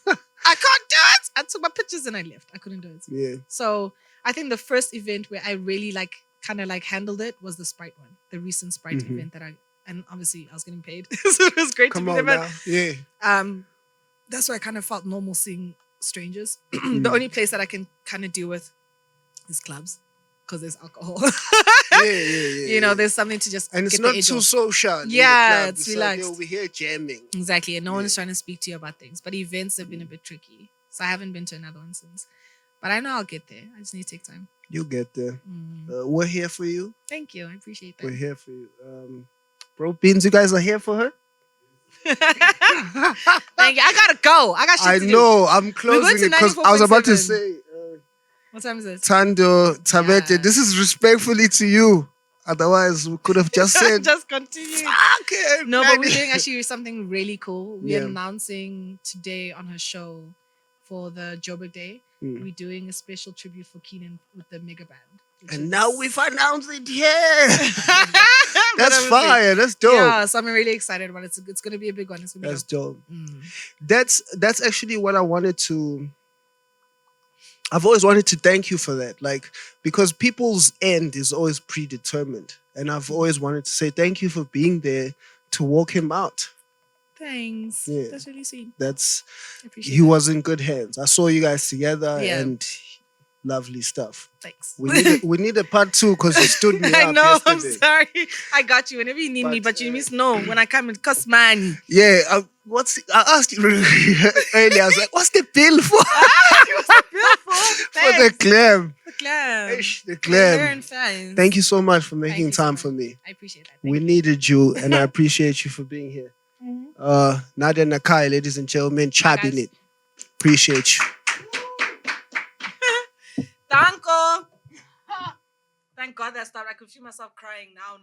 it. I took my pictures and I left. I couldn't do it. Yeah. So I think the first event where I really like kind of like handled it was the Sprite one. The recent Sprite event that and obviously I was getting paid. So it was great to be there. Now. Yeah. That's why I kind of felt normal seeing strangers. The only place that I can kind of deal with is clubs because there's alcohol. You know, there's something to just and it's get not the edge too off. social. Yeah, it's relaxed. Like, over here jamming. Exactly, and no one's trying to speak to you about things. But events have been a bit tricky, so I haven't been to another one since. But I know I'll get there. I just need to take time. You get there. We're here for you. Thank you. I appreciate We're that. here for you. Bro, Beans, you guys are here for her? Thank you. I gotta go. I got shit I to know. I'm We're going closing to it because I was about to 94.7. say, do. What time is it? Tando, Tabete, Yeah. this is respectfully to you. Otherwise, we could have just said, Just continue. fuck it. No, but we're Nadia." doing actually something really cool. We're Yeah. announcing today on her show for the Joburg Day. We're doing a special tribute for Keenan with the mega band. And now we've announced it here. But That's obviously- fire. That's dope. Yeah, so I'm really excited about it. It's gonna be a big one. It's gonna be That's dope. dope. That's actually what I wanted to. I've always wanted to thank you for that. Like, because people's end is always predetermined. And I've always wanted to say thank you for being there to walk him out. Thanks. Yeah. That's really sweet. I appreciate he that. was in good hands. I saw you guys together Yeah. and lovely stuff. Thanks. We need a part 2 because you stood me I up know, I'm yesterday. sorry. I got you whenever you need me, But, but you must know when I come, it costs money. Yeah, I asked you earlier. I was like, "What's the bill for?" For the clam. The clam. Eish, the We're clam. in fans. Thank you so much for Thank making you so time much. for me. I appreciate that. We needed you, and I appreciate you for being here. Nadia Nakai, ladies and gentlemen, Choppin guys. It. Appreciate you. Danko. Thank God that stopped. I could feel myself crying now.